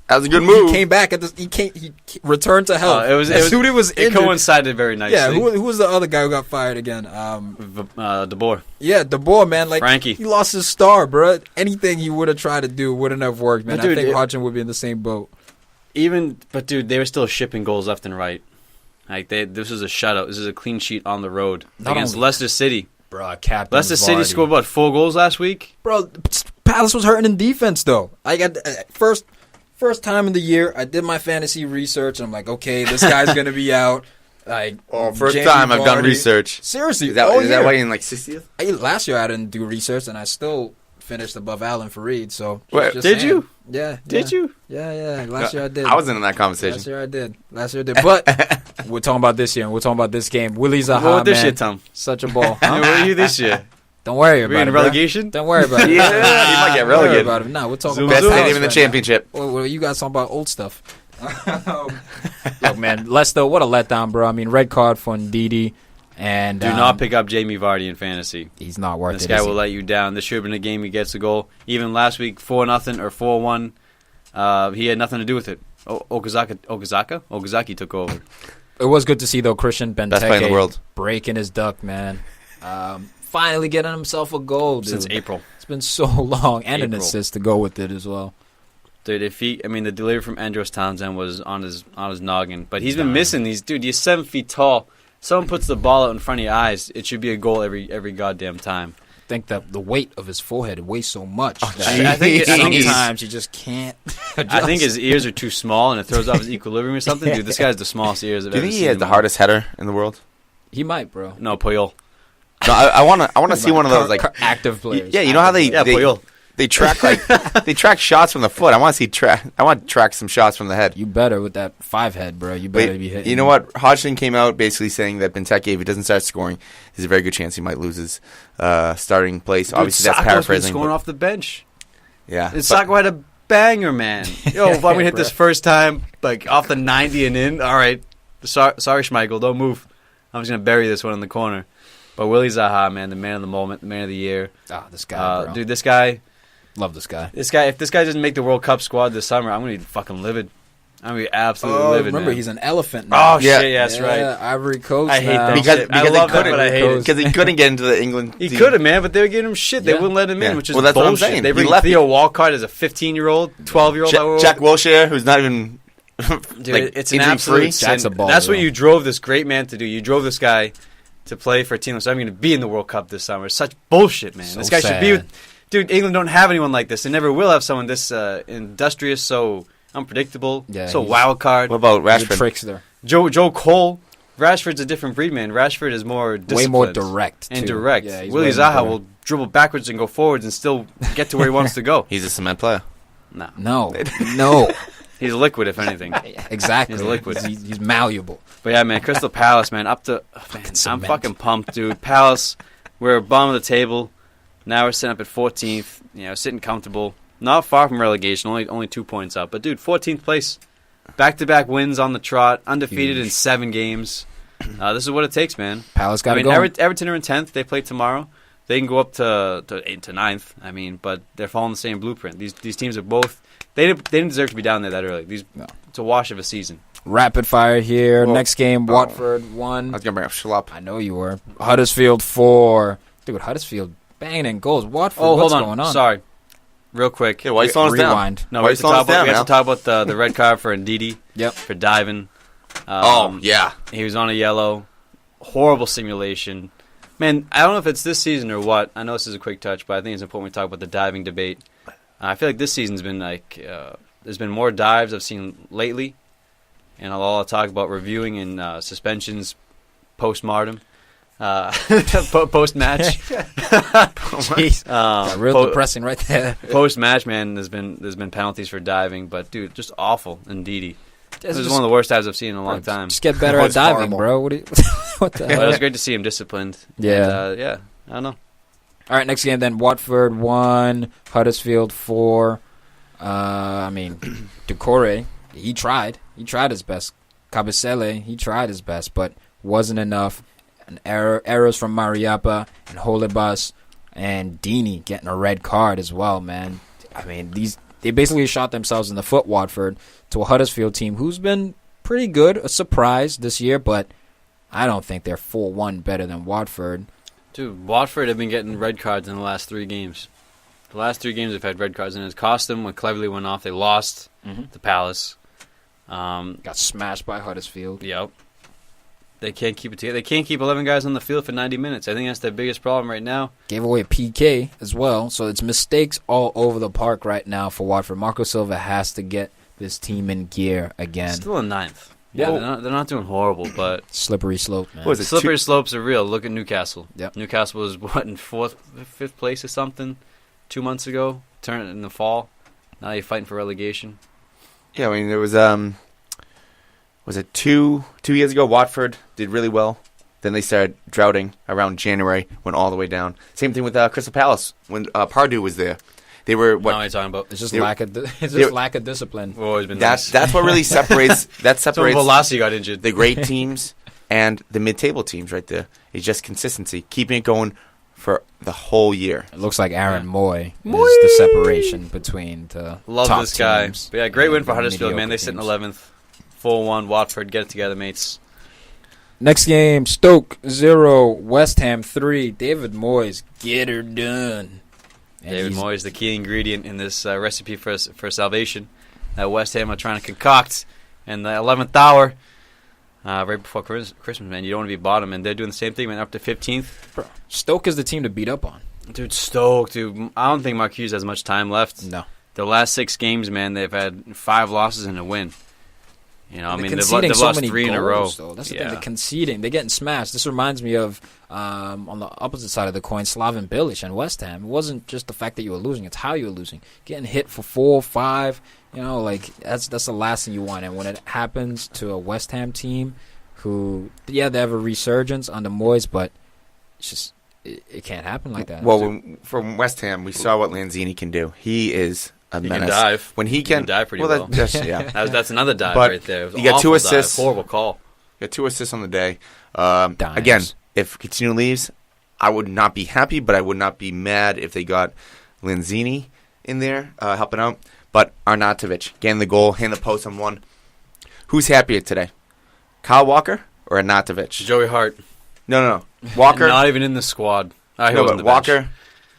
that was a good move.
He came back at this. He returned to health. Sudi was injured.
It coincided very nicely.
Yeah, who was the other guy who got fired again?
De Boer.
Yeah, De Boer, man. Like
Frankie.
He lost his star, bro. Anything he would have tried to do wouldn't have worked, man.
Dude,
I think Hodgson would be in the same boat.
But dude, they were still shipping goals left and right. Like this was a shutout. This is a clean sheet on the road against Leicester City.
Bro, Captain
Leicester City scored what 4 goals last week.
Bro, Palace was hurting in defense though. I got first time in the year. I did my fantasy research. I'm like, okay, this guy's gonna be out. Like,
first time I've done research.
Seriously,
is that why in like 60th?
Last year I didn't do research, and I still finished above Alan Fareed. So
did you?
Yeah.
Did you?
Yeah. Last year I did.
I wasn't in that conversation.
Last year I did. But we're talking about this year. We're talking about this game. Willie Zaha,
what this
man,
year, Tom?
Such a ball.
Huh? Where are you this year?
Don't worry about it.
We're in relegation?
Don't worry about it.
Yeah, you might get relegated.
About it. No, we're talking
best
about
stadium in the championship.
Well, you guys talking about old stuff. Look, man, Leicester, what a letdown, bro. I mean, red card for Ndidi. And
do not pick up Jamie Vardy in fantasy.
He's not worth it.
This guy will let you down. This should have been a game he gets a goal. Even last week, 4-0 or 4-1, he had nothing to do with it. Okazaki took over.
It was good to see, though, Christian Benteke
best player in the world,
breaking his duck, man. Finally getting himself a goal, dude.
Since April.
It's been so long, and an assist to go with it as well.
Dude, the delivery from Andros Townsend was on his noggin, but he's been missing these. Dude, you're 7 feet tall. Someone puts the ball out in front of your eyes, it should be a goal every goddamn time.
I think that the weight of his forehead weighs so much.
I think
sometimes you just can't adjust.
I think his ears are too small and it throws off his equilibrium or something. Dude, this guy's the smallest ears I've ever seen.
Do you think he has the hardest header in the world?
He might, bro.
No, Puyol.
No, I want to see one of those like
active players.
Yeah, you know how
Puyol.
They track they track shots from the foot. I want to track some shots from the head.
You better with that 5 head, bro. You better be hitting.
You know what? Hodgson came out basically saying that Benteke, if he doesn't start scoring, there's a very good chance he might lose his starting place.
Dude,
obviously, that's
Saka's
paraphrasing.
Been scoring off the bench.
Yeah,
and Saka had a banger, man. Yo, if I'm gonna hit this first time, like off the 90 and in. All right, sorry, Schmeichel, don't move. I'm just gonna bury this one in the corner. But Willie Zaha, man, the man of the moment, the man of the year.
This guy, bro.
Dude, this guy.
Love this guy.
If this guy doesn't make the World Cup squad this summer, I'm gonna be fucking livid. I mean, absolutely livid.
Remember,
man.
He's an elephant now.
Oh shit, yeah, that's right.
Ivory Coast.
I hate
now.
that
because
shit.
because
I love
they couldn't,
that, but I hate it.
because he couldn't get into the England.
He
team.
could have, man, but they were giving him shit. They
Yeah.
wouldn't let him in,
Yeah.
which is
Well, that's what I'm
bullshit.
saying.
They
He
bring
left
Theo Walcott as a 15-year-old, 12-year-old.
Jack Wilshere, who's not even
Dude,
like,
it's an
injury
absolute
free.
sin.
Jack's a baller,
That's what
though.
you drove this great man to do. You drove this guy to play for a team that's not going to be in the World Cup this summer. It's such bullshit, man.
So
this guy should be
sad.
with... Dude, England don't have anyone like this. They never will have someone this industrious, so unpredictable, so
he's-
wild card.
What about
He's a
Rashford?
trickster.
Joe Cole, Rashford's a different breed, man. Rashford is more disciplined.
Way more direct.
And
too.
direct.
Yeah, he's
Willie
way more
Zaha
direct.
will dribble backwards and go forwards and still get to where he wants to go.
He's a cement player.
No.
No.
He's liquid, if anything.
Exactly.
He's liquid.
He's malleable.
But yeah, man, Crystal Palace, man, up to... man, I'm
cement.
fucking pumped, dude. Palace, we're bottom of the table. Now we're sitting up at 14th, sitting comfortable. Not far from relegation, only 2 points up. But, dude, 14th place. Back-to-back wins on the trot, undefeated in 7 games. This is what it takes, man.
Palace got to go.
Everton are in 10th. They play tomorrow. They can go up to 8th to 9th. I mean, but they're following the same blueprint. These teams are both... They didn't deserve to be down there that early. It's a wash of a season.
Rapid fire here.
Well,
Next game, Watford 1.
I was gonna bring up Schlupp.
I know you were. Huddersfield 4. Dude, Huddersfield banging in goals. Watford, what's going on?
Sorry. Real quick.
Yeah, why you slowing us down?
Rewind.
No,
Why
we
you
have to
slowing
talk
us down,
about,
Al?
talk about the red card for Ndidi.
Yep.
For diving.
Yeah.
He was on a yellow. Horrible simulation. Man, I don't know if it's this season or what. I know this is a quick touch, but I think it's important we talk about the diving debate. I feel like this season's been like... there's been more dives I've seen lately. And I'll talk about reviewing and suspensions post-mortem. Post-match.
Jeez. Got real depressing right there.
Post-match, man, there's been penalties for diving. But, dude, just awful. Ndidi. This is one of the worst dives I've seen in a long time.
Just get better at diving, bro. What the hell?
But it was great to see him disciplined.
Yeah.
And, I don't know.
All right, next game then. Watford 1, Huddersfield 4. I mean, Doucouré, he tried. He tried his best. Cabecele, he tried his best, but wasn't enough. And errors from Mariappa and Holebas and Dini getting a red card as well, man. I mean, they basically shot themselves in the foot, Watford, to a Huddersfield team who's been pretty good, a surprise this year, but I don't think they're 4-1 better than Watford.
Dude, Watford have been getting red cards in the last 3 games. The last 3 games they've had red cards, and it's cost them when Cleverley went off. They lost to Palace.
Got smashed by Huddersfield.
Yep. They can't keep it together. They can't keep 11 guys on the field for 90 minutes. I think that's their biggest problem right now.
Gave away a PK as well, so it's mistakes all over the park right now for Watford. Marco Silva has to get this team in gear again.
Still in 9th. Yeah, they're not doing horrible, but
slippery slope, man.
What was it?
Slippery slopes are real. Look at Newcastle.
Yep.
Newcastle was in 5th place or something 2 months ago. Turned it in the fall. Now you're fighting for relegation.
Yeah, I mean, there was it 2 years ago? Watford did really well. Then they started droughting around January, went all the way down. Same thing with Crystal Palace when Pardew was there. They were what?
Now you're talking about.
It's just lack of discipline.
We've always been
That's what really separates. That
So
separates
Velasi got injured.
the great teams and the mid-table teams right there. It's just consistency, keeping it going for the whole year.
It looks like Aaron Moy is the separation between the
Love
top
this guy.
teams
But yeah, great win
and
for
the
Huddersfield, man. They sit in
mediocre
11th. 4-1. Watford, get it together, mates.
Next game, Stoke 0, West Ham 3. David Moyes, get her done. And
David
he's-
Moyes, the key ingredient in this recipe for salvation that West Ham are trying to concoct in the 11th hour, right before Christmas, man. You don't want to be bottom, and they're doing the same thing, man. Up to 15th.
Bro, Stoke is the team to beat up on.
Dude, Stoke, dude. I don't think Marquise has much time left.
No.
The last 6 games, man, they've had 5 losses and a win. You know, I mean, they've
conceding
lost
many
3 in a row.
goals, though. That's the thing. They're conceding. They're getting smashed. This reminds me of, on the opposite side of the coin, Slaven Bilic and West Ham. It wasn't just the fact that you were losing. It's how you were losing. Getting hit for 4 or 5, that's the last thing you want. And when it happens to a West Ham team who, they have a resurgence under Moyes, but it's just, it can't happen like that.
Well, from West Ham, we saw what Lanzini can do. He is a
He
menace.
can dive.
When he can
dive pretty well. That's another dive
But
right there. It was
you got 2 assists.
Dive. Horrible call.
Got 2 assists on the day. Again, if Coutinho leaves, I would not be happy, but I would not be mad if they got Lanzini in there helping out. But Arnautovic getting the goal, hitting the post on one. Who's happier today? Kyle Walker or Arnautovic?
Joey Hart.
No. Walker.
Not even in the squad.
No, but Walker,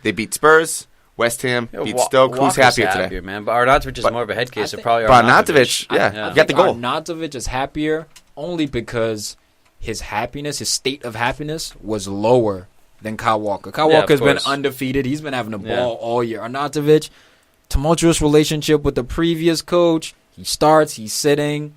they beat Spurs. West Ham beat Stoke.
Walker's
Who's happier today?
Man. But Arnautovic is more of a head case. So probably
Arnautovic,
I
got the goal.
Arnautovic is happier only because his happiness, his state of happiness, was lower than Kyle Walker. Kyle Walker's been undefeated. He's been having the ball all year. Arnautovic, tumultuous relationship with the previous coach. He starts, he's sitting,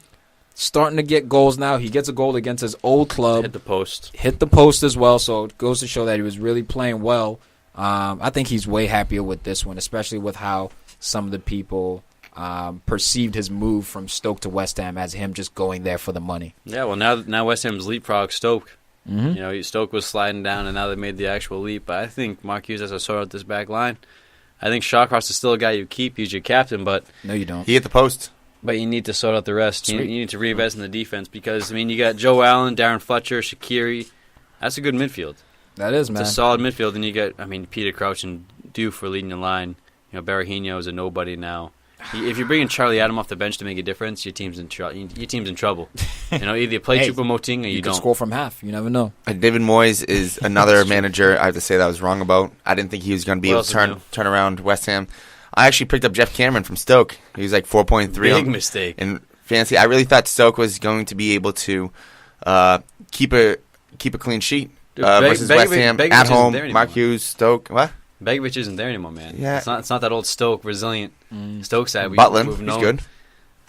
starting to get goals now. He gets a goal against his old club.
Hit the post.
Hit the post as well, so it goes to show that he was really playing well. I think he's way happier with this one, especially with how some of the people perceived his move from Stoke to West Ham as him just going there for the money.
Yeah, well, now West Ham's leapfrog Stoke.
Mm-hmm.
You know, Stoke was sliding down, and now they made the actual leap. But I think Mark Hughes has to sort out this back line. I think Shawcross is still a guy you keep. He's your captain, but
no, you don't.
He hit the post.
But you need to sort out the rest. You need to reinvest in the defense because, I mean, you got Joe Allen, Darren Fletcher, Shaqiri. That's a good midfield.
That is, man.
It's a solid midfield. And you got, I mean, Peter Crouch and Diouf for leading the line. You know, Berahino is a nobody now. If you're bringing Charlie Adam off the bench to make a difference, your team's in trouble. You know, either you play Choupo-Moting or you don't.
Can score from half. You never know.
David Moyes is another manager I have to say that I was wrong about. I didn't think he was going to be able to turn around West Ham. I actually picked up Jeff Cameron from Stoke. He was like 4.3.
Big mistake.
In fantasy. I really thought Stoke was going to be able to keep a clean sheet versus West Ham at home. Mark Hughes, Stoke. What?
Begovic isn't there anymore, man.
Yeah.
It's not that old Stoke, resilient Stoke side.
Butland, he's good.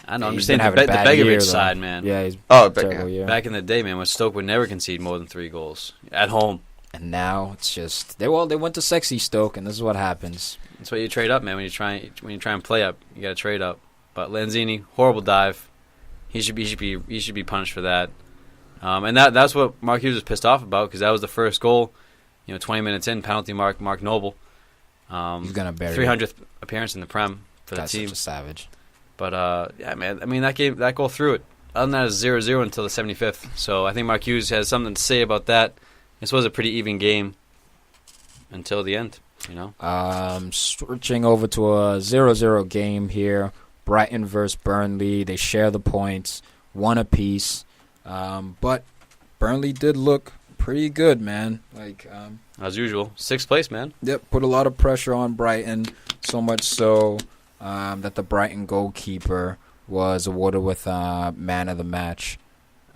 I know. I'm just saying the Begovic side, man.
Yeah, he's
terrible
year.
Back in the day, man, when Stoke would never concede more than 3 goals at home.
And now it's just they went to sexy Stoke, and this is what happens.
That's why you trade up, man. When you try and play up, you got to trade up. But Lanzini, horrible dive. He should be punished for that. And that's what Mark Hughes was pissed off about because that was the first goal. 20 minutes in, penalty Mark Noble.
He's gonna bury
300th appearance in the Prem for the team.
Such a savage.
But yeah, man. I mean that goal threw it. Other than that, it was 0-0 until the 75th. So I think Mark Hughes has something to say about that. This was a pretty even game until the end.
Switching over to a 0-0 game here. Brighton versus Burnley. They share the points, 1 apiece. But Burnley did look pretty good, man.
As usual, 6th place, man.
Yep, put a lot of pressure on Brighton, so much so that the Brighton goalkeeper was awarded with man of the match,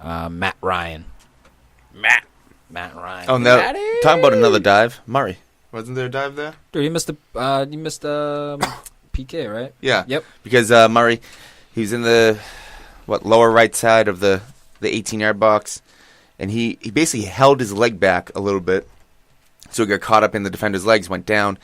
Matt Ryan. Matt Ryan.
Oh no! Talking about another dive, Murray. Wasn't there a dive there?
Dude, you missed the PK, right?
Yeah.
Yep.
Because Murray, he was in the lower right side of the 18-yard box, and he basically held his leg back a little bit, so he got caught up in the defender's legs, went down.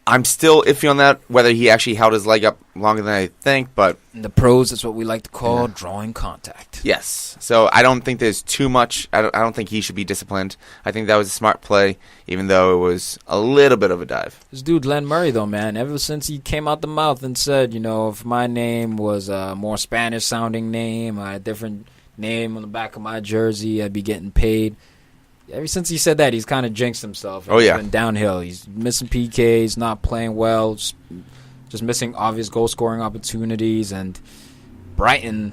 I'm still iffy on that, whether he actually held his leg up longer than I think, but
in the pros, it's what we like to call drawing contact.
Yes. So I don't think there's too much. I don't think he should be disciplined. I think that was a smart play, even though it was a little bit of a dive.
This dude, Glenn Murray, though, man, ever since he came out the mouth and said, if my name was a more Spanish-sounding name, a different name on the back of my jersey, I'd be getting paid. Ever since he said that, he's kind of jinxed himself. He's been downhill. He's missing PKs, not playing well, just missing obvious goal-scoring opportunities. And Brighton,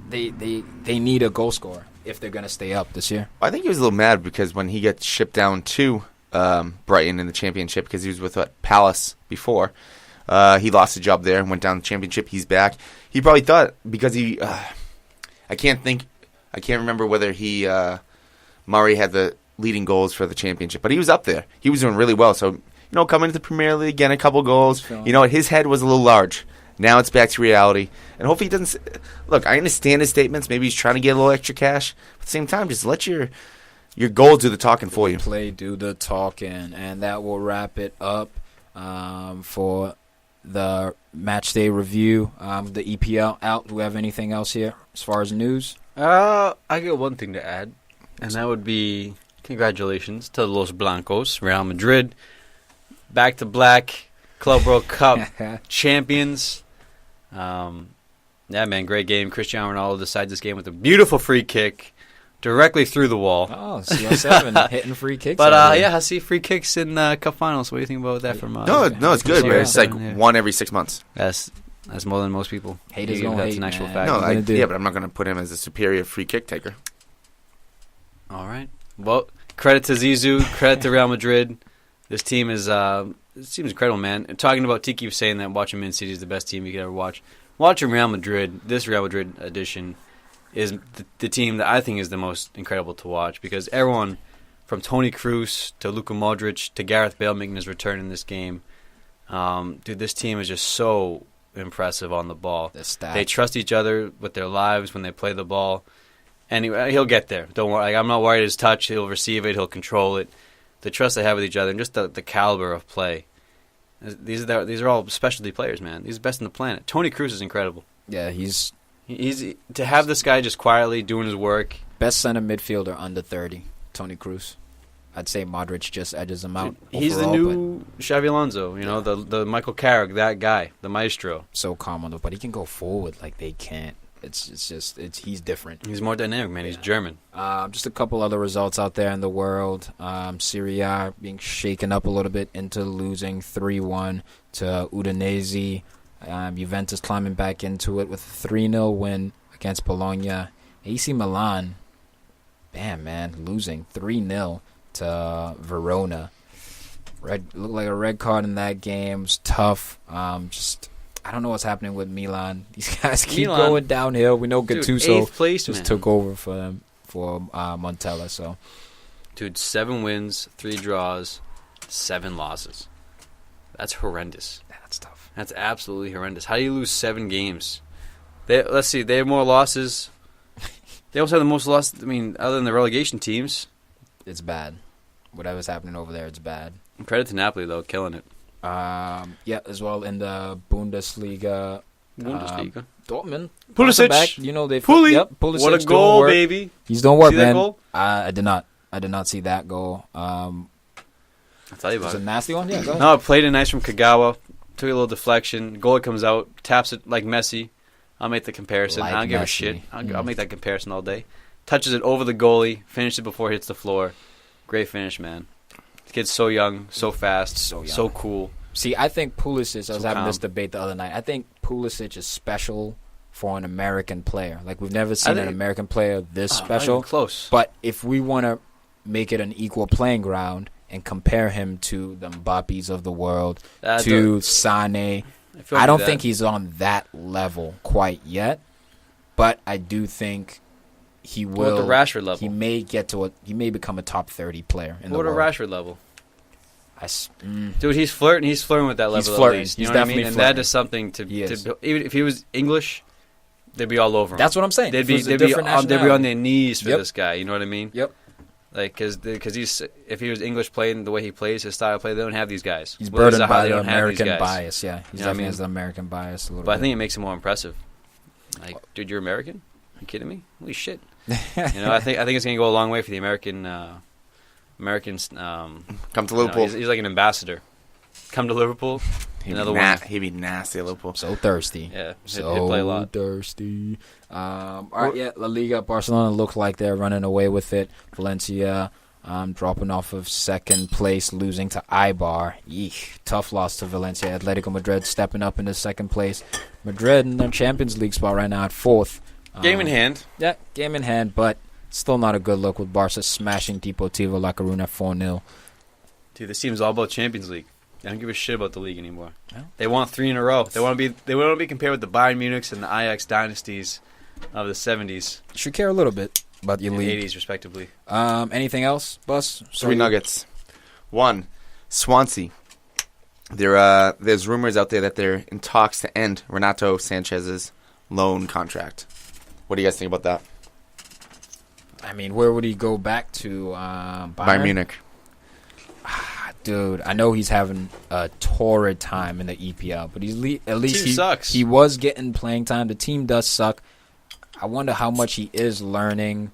they need a goal scorer if they're going to stay up this year.
I think he was a little mad because when he gets shipped down to Brighton in the championship, because he was with Palace before, he lost a job there and went down the championship. He's back. He probably thought because he I can't remember whether he Murray had the leading goals for the championship, but he was up there. He was doing really well. So, coming to the Premier League, getting a couple goals, his head was a little large. Now it's back to reality. And hopefully he doesn't... Look, I understand his statements. Maybe he's trying to get a little extra cash. But at the same time, just let your goals do the talking for you.
Play, do the talking. And that will wrap it up for the match day review. The EPL out. Do we have anything else here as far as news?
I got one thing to add. And that would be congratulations to Los Blancos, Real Madrid, back to black, Club World Cup champions. Yeah, man, great game. Cristiano Ronaldo decides this game with a beautiful free kick directly through the wall.
Oh, CR7 hitting free kicks.
But I see free kicks in cup finals. What do you think about that from?
No, it's good. It's like one every 6 months.
Yes. That's more than most people.
Haters gonna hate,
an actual
man.
fact.
No, but I'm not going to put him as a superior free kick taker.
All right. Well, credit to Zizou. Credit to Real Madrid. This team is incredible, man. And talking about Tiki was saying that watching Man City is the best team you could ever watch. Watching Real Madrid, this Real Madrid edition, is the team that I think is the most incredible to watch because everyone, from Toni Kroos to Luka Modric to Gareth Bale making his return in this game, this team is just so impressive on the ball. They trust each other with their lives when they play the ball. Anyway, he'll get there. Don't worry. I'm not worried his touch. He'll receive it. He'll control it. The trust they have with each other and just the caliber of play. These are all specialty players, man. He's the best on the planet. Toni Kroos is incredible.
Yeah, he's
to have this guy just quietly doing his work.
Best center midfielder under 30, Toni Kroos. I'd say Modric just edges him out.
He's the new Xavi Alonso, the Michael Carrick, that guy, the maestro.
So calm on the, but he can go forward like they can't. He's different.
He's more dynamic, man. He's German.
Just a couple other results out there in the world. Serie A being shaken up a little bit into losing 3-1 to Udinese. Juventus climbing back into it with a 3-0 win against Bologna. AC Milan, losing 3-0 to Verona. Looked like a red card in that game. It was tough. I don't know what's happening with Milan. These guys keep going downhill. We know Gattuso just took over for them for Montella. So,
dude, 7 wins, 3 draws, 7 losses. That's horrendous.
That's tough.
That's absolutely horrendous. How do you lose 7 games? Let's see. They have more losses. They also have the most losses. I mean, other than the relegation teams,
it's bad. Whatever's happening over there, it's bad.
Credit to Napoli though, killing it.
As well in the Bundesliga. Dortmund.
Pulisic.
Back. Pulisic.
What a goal, baby.
He's doing work,
see
man.
That goal?
I did not see that goal.
I'll tell you about it.
Was it a nasty one? Yeah, go ahead.
No, it played it nice from Kagawa. Took a little deflection. Goalie comes out, taps it like Messi. I'll make the comparison. I don't give a shit. I'll make that comparison all day. Touches it over the goalie. Finishes it before it hits the floor. Great finish, man. The kid's so young, so fast, so cool.
See, I think Pulisic, I was having this debate the other night, I think Pulisic is special for an American player. Like, we've never seen an American player this special.
Not even close. But
if we want to make it an equal playing ground and compare him to the Mbappes of the world, to Sané, I don't think he's on that level quite yet. But I do think he will.
At the Rashford level.
He may become a top 30 player in the world.
What at Rashford level?
Dude,
he's flirting with that level.
He's flirting.
At least, you know what I mean? And that is something to even if he was English, they'd be all over him.
That's what I'm saying.
They'd be on their knees for this guy. You know what I mean?
Yep.
Like, because if he was English playing the way he plays, his style of play, they don't have these guys.
He's burdened by the American bias. Yeah, he definitely has the American bias a little bit.
But I think it makes him more impressive. Like, dude, you're American? Are you kidding me? Holy shit! I think it's gonna go a long way for the Americans.
Come to Liverpool.
He's like an ambassador. Come to Liverpool.
He'd be nasty at Liverpool.
So thirsty.
Yeah, he'd play a lot.
Thirsty. All right, yeah, La Liga. Barcelona look like they're running away with it. Valencia dropping off of second place, losing to Eibar. Eek, tough loss to Valencia. Atletico Madrid stepping up into second place. Madrid in their Champions League spot right now at 4th.
Game in hand.
Yeah, game in hand, but still not a good look with Barca smashing Deportivo La Coruña 4-0.
Dude, this team's all about Champions League. They don't give a shit about the league anymore. No? They want 3 in a row. They want to be compared with the Bayern Munichs and the Ajax dynasties of the 70s.
Should care a little bit about your league.
80s, respectively.
Anything else, Bus?
3 nuggets. 1, Swansea. There's rumors out there that they're in talks to end Renato Sanchez's loan contract. What do you guys think about that?
I mean, where would he go back to?
Bayern Munich.
Dude, I know he's having a torrid time in the EPL, but at least
sucks.
He was getting playing time. The team does suck. I wonder how much he is learning.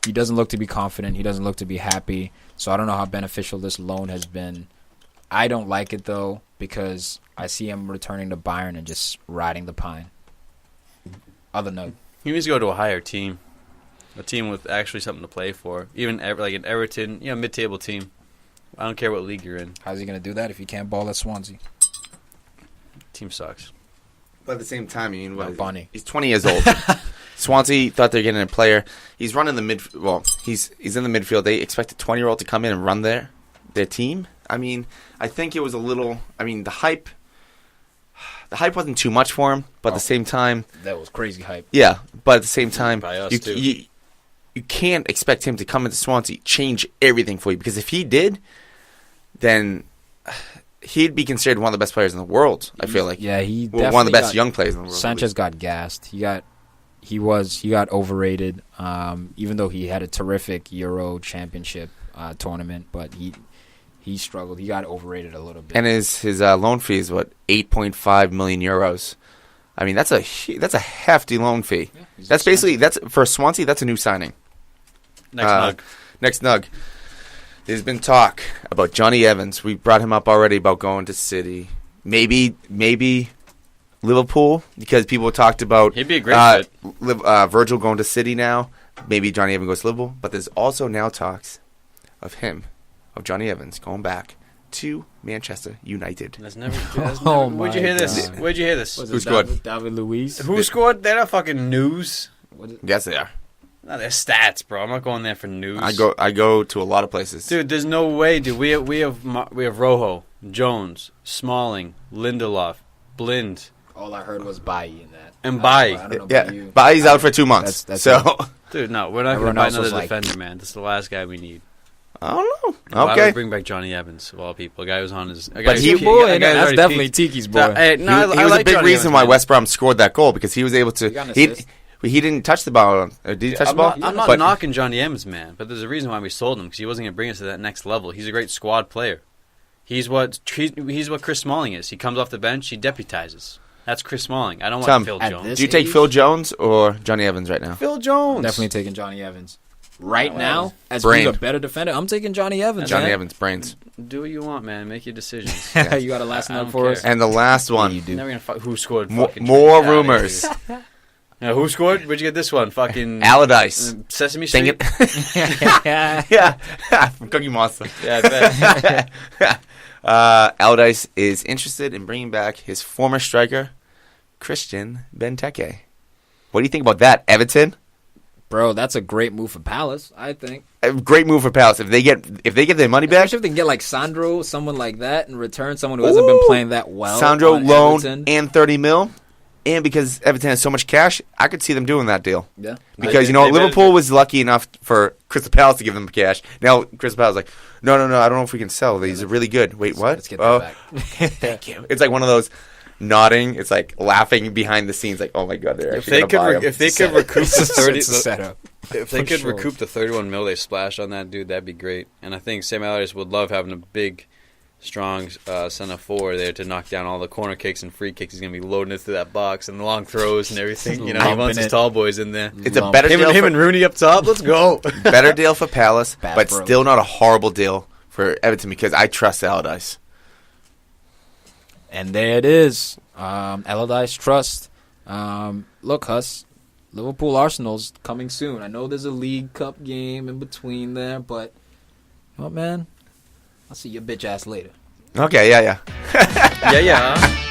He doesn't look to be confident. He doesn't look to be happy. So I don't know how beneficial this loan has been. I don't like it, though, because I see him returning to Bayern and just riding the pine. Other note.
He needs to go to a higher team. A team with actually something to play for. Even like an Everton, mid-table team. I don't care what league you're in.
How's he going to do that if he can't ball at Swansea?
Team sucks.
But at the same time, I mean,
Bunny.
He's 20 years old. Swansea thought they're getting a player. He's running the mid. Well, he's in the midfield. They expect a 20-year-old to come in and run their team. I mean, I think it was a little. I mean, the hype wasn't too much for him, but at the same time,
that was crazy hype.
Yeah, but at the same time,
by us too.
You can't expect him to come into Swansea, change everything for you, because if he did, then he'd be considered one of the best players in the world. I feel like,
he
one of the best young players in the world.
Sanchez got gassed. He got overrated. Even though he had a terrific Euro Championship tournament, but he struggled. He got overrated a little bit.
And his loan fee is what, 8.5 million euros. I mean, that's a hefty loan fee. Yeah, that's basically for Swansea. That's a new signing. Next nug. There's been talk about Johnny Evans. We brought him up already about going to City. Maybe Liverpool, because people talked about
he'd be a great fit.
Virgil going to City now. Maybe Johnny Evans goes to Liverpool. But there's also now talks of Johnny Evans going back to Manchester United.
Where'd you hear this? Where'd you hear this?
Who scored?
David Luiz.
Who scored? They're not fucking news.
Yes, they are.
No, they're stats, bro. I'm not going there for news.
I go to a lot of places,
dude. There's no way, dude. We have Rojo, Jones, Smalling, Lindelof, Blind.
All I heard was Bailly in that.
And Bailly.
Bailly's out for 2 months. That's
dude, no, we're not going to buy another defender, man. That's the last guy we need.
I don't know.
Why
Okay.
would we bring back Johnny Evans, of all people? A guy who's on his...
But that's definitely Tiki's boy.
He was a big reason why West Brom scored that goal, because he was able to... He didn't touch the ball. Did he touch the ball?
I'm not knocking Johnny Evans, man, but there's a reason why we sold him, because he wasn't going to bring us to that next level. He's a great squad player. He's what Chris Smalling is. He comes off the bench, he deputizes. That's Chris Smalling. I don't want Phil Jones.
Do you take Phil Jones or Johnny Evans right now?
Phil Jones.
Definitely taking Johnny Evans. Right now, as being a better defender, I'm taking Johnny Evans.
Evans, brains.
Do what you want, man. Make your decisions.
You got a last note for us?
And the last one.
Never gonna who scored?
More rumors.
Now, who scored? Where'd you get this one? Fucking
Allardyce.
Sesame Street.
Yeah. From Cookie Monster.
Yeah, I bet.
Allardyce is interested in bringing back his former striker, Christian Benteke. What do you think about that, Everton?
Bro, that's a great move for Palace, I think.
A great move for Palace. If they get their money back.
Especially if they can get like Sandro, someone like that, in return, someone who hasn't been playing that well.
Sandro loan
Everton.
and 30 mil. And because Everton has so much cash, I could see them doing that deal.
Yeah.
Because, Liverpool was lucky enough for Crystal Palace to give them cash. Now, Crystal Palace is like, no, I don't know if we can sell. These are really good. Wait, what?
Let's get that back.
Thank you. It's like one of those nodding. It's like laughing behind the scenes. Like, oh my God, they're actually going to buy
If they could recoup the 30...
It's a setup.
If they could recoup the 31 mil they splashed on that dude, that'd be great. And I think Sam Allardyce would love having a big... strong center forward there to knock down all the corner kicks and free kicks. He's going to be loading it through that box and long throws and everything. He wants his tall boys in there.
It's a better deal.
Him and Rooney up top. Let's go.
Better deal for Palace, but still not a horrible deal for Everton because I trust Allardyce.
And there it is. Allardyce trust. Look, Huss, Liverpool Arsenal's coming soon. I know there's a League Cup game in between there, but man, I'll see your bitch ass later.
Okay, yeah.
Yeah.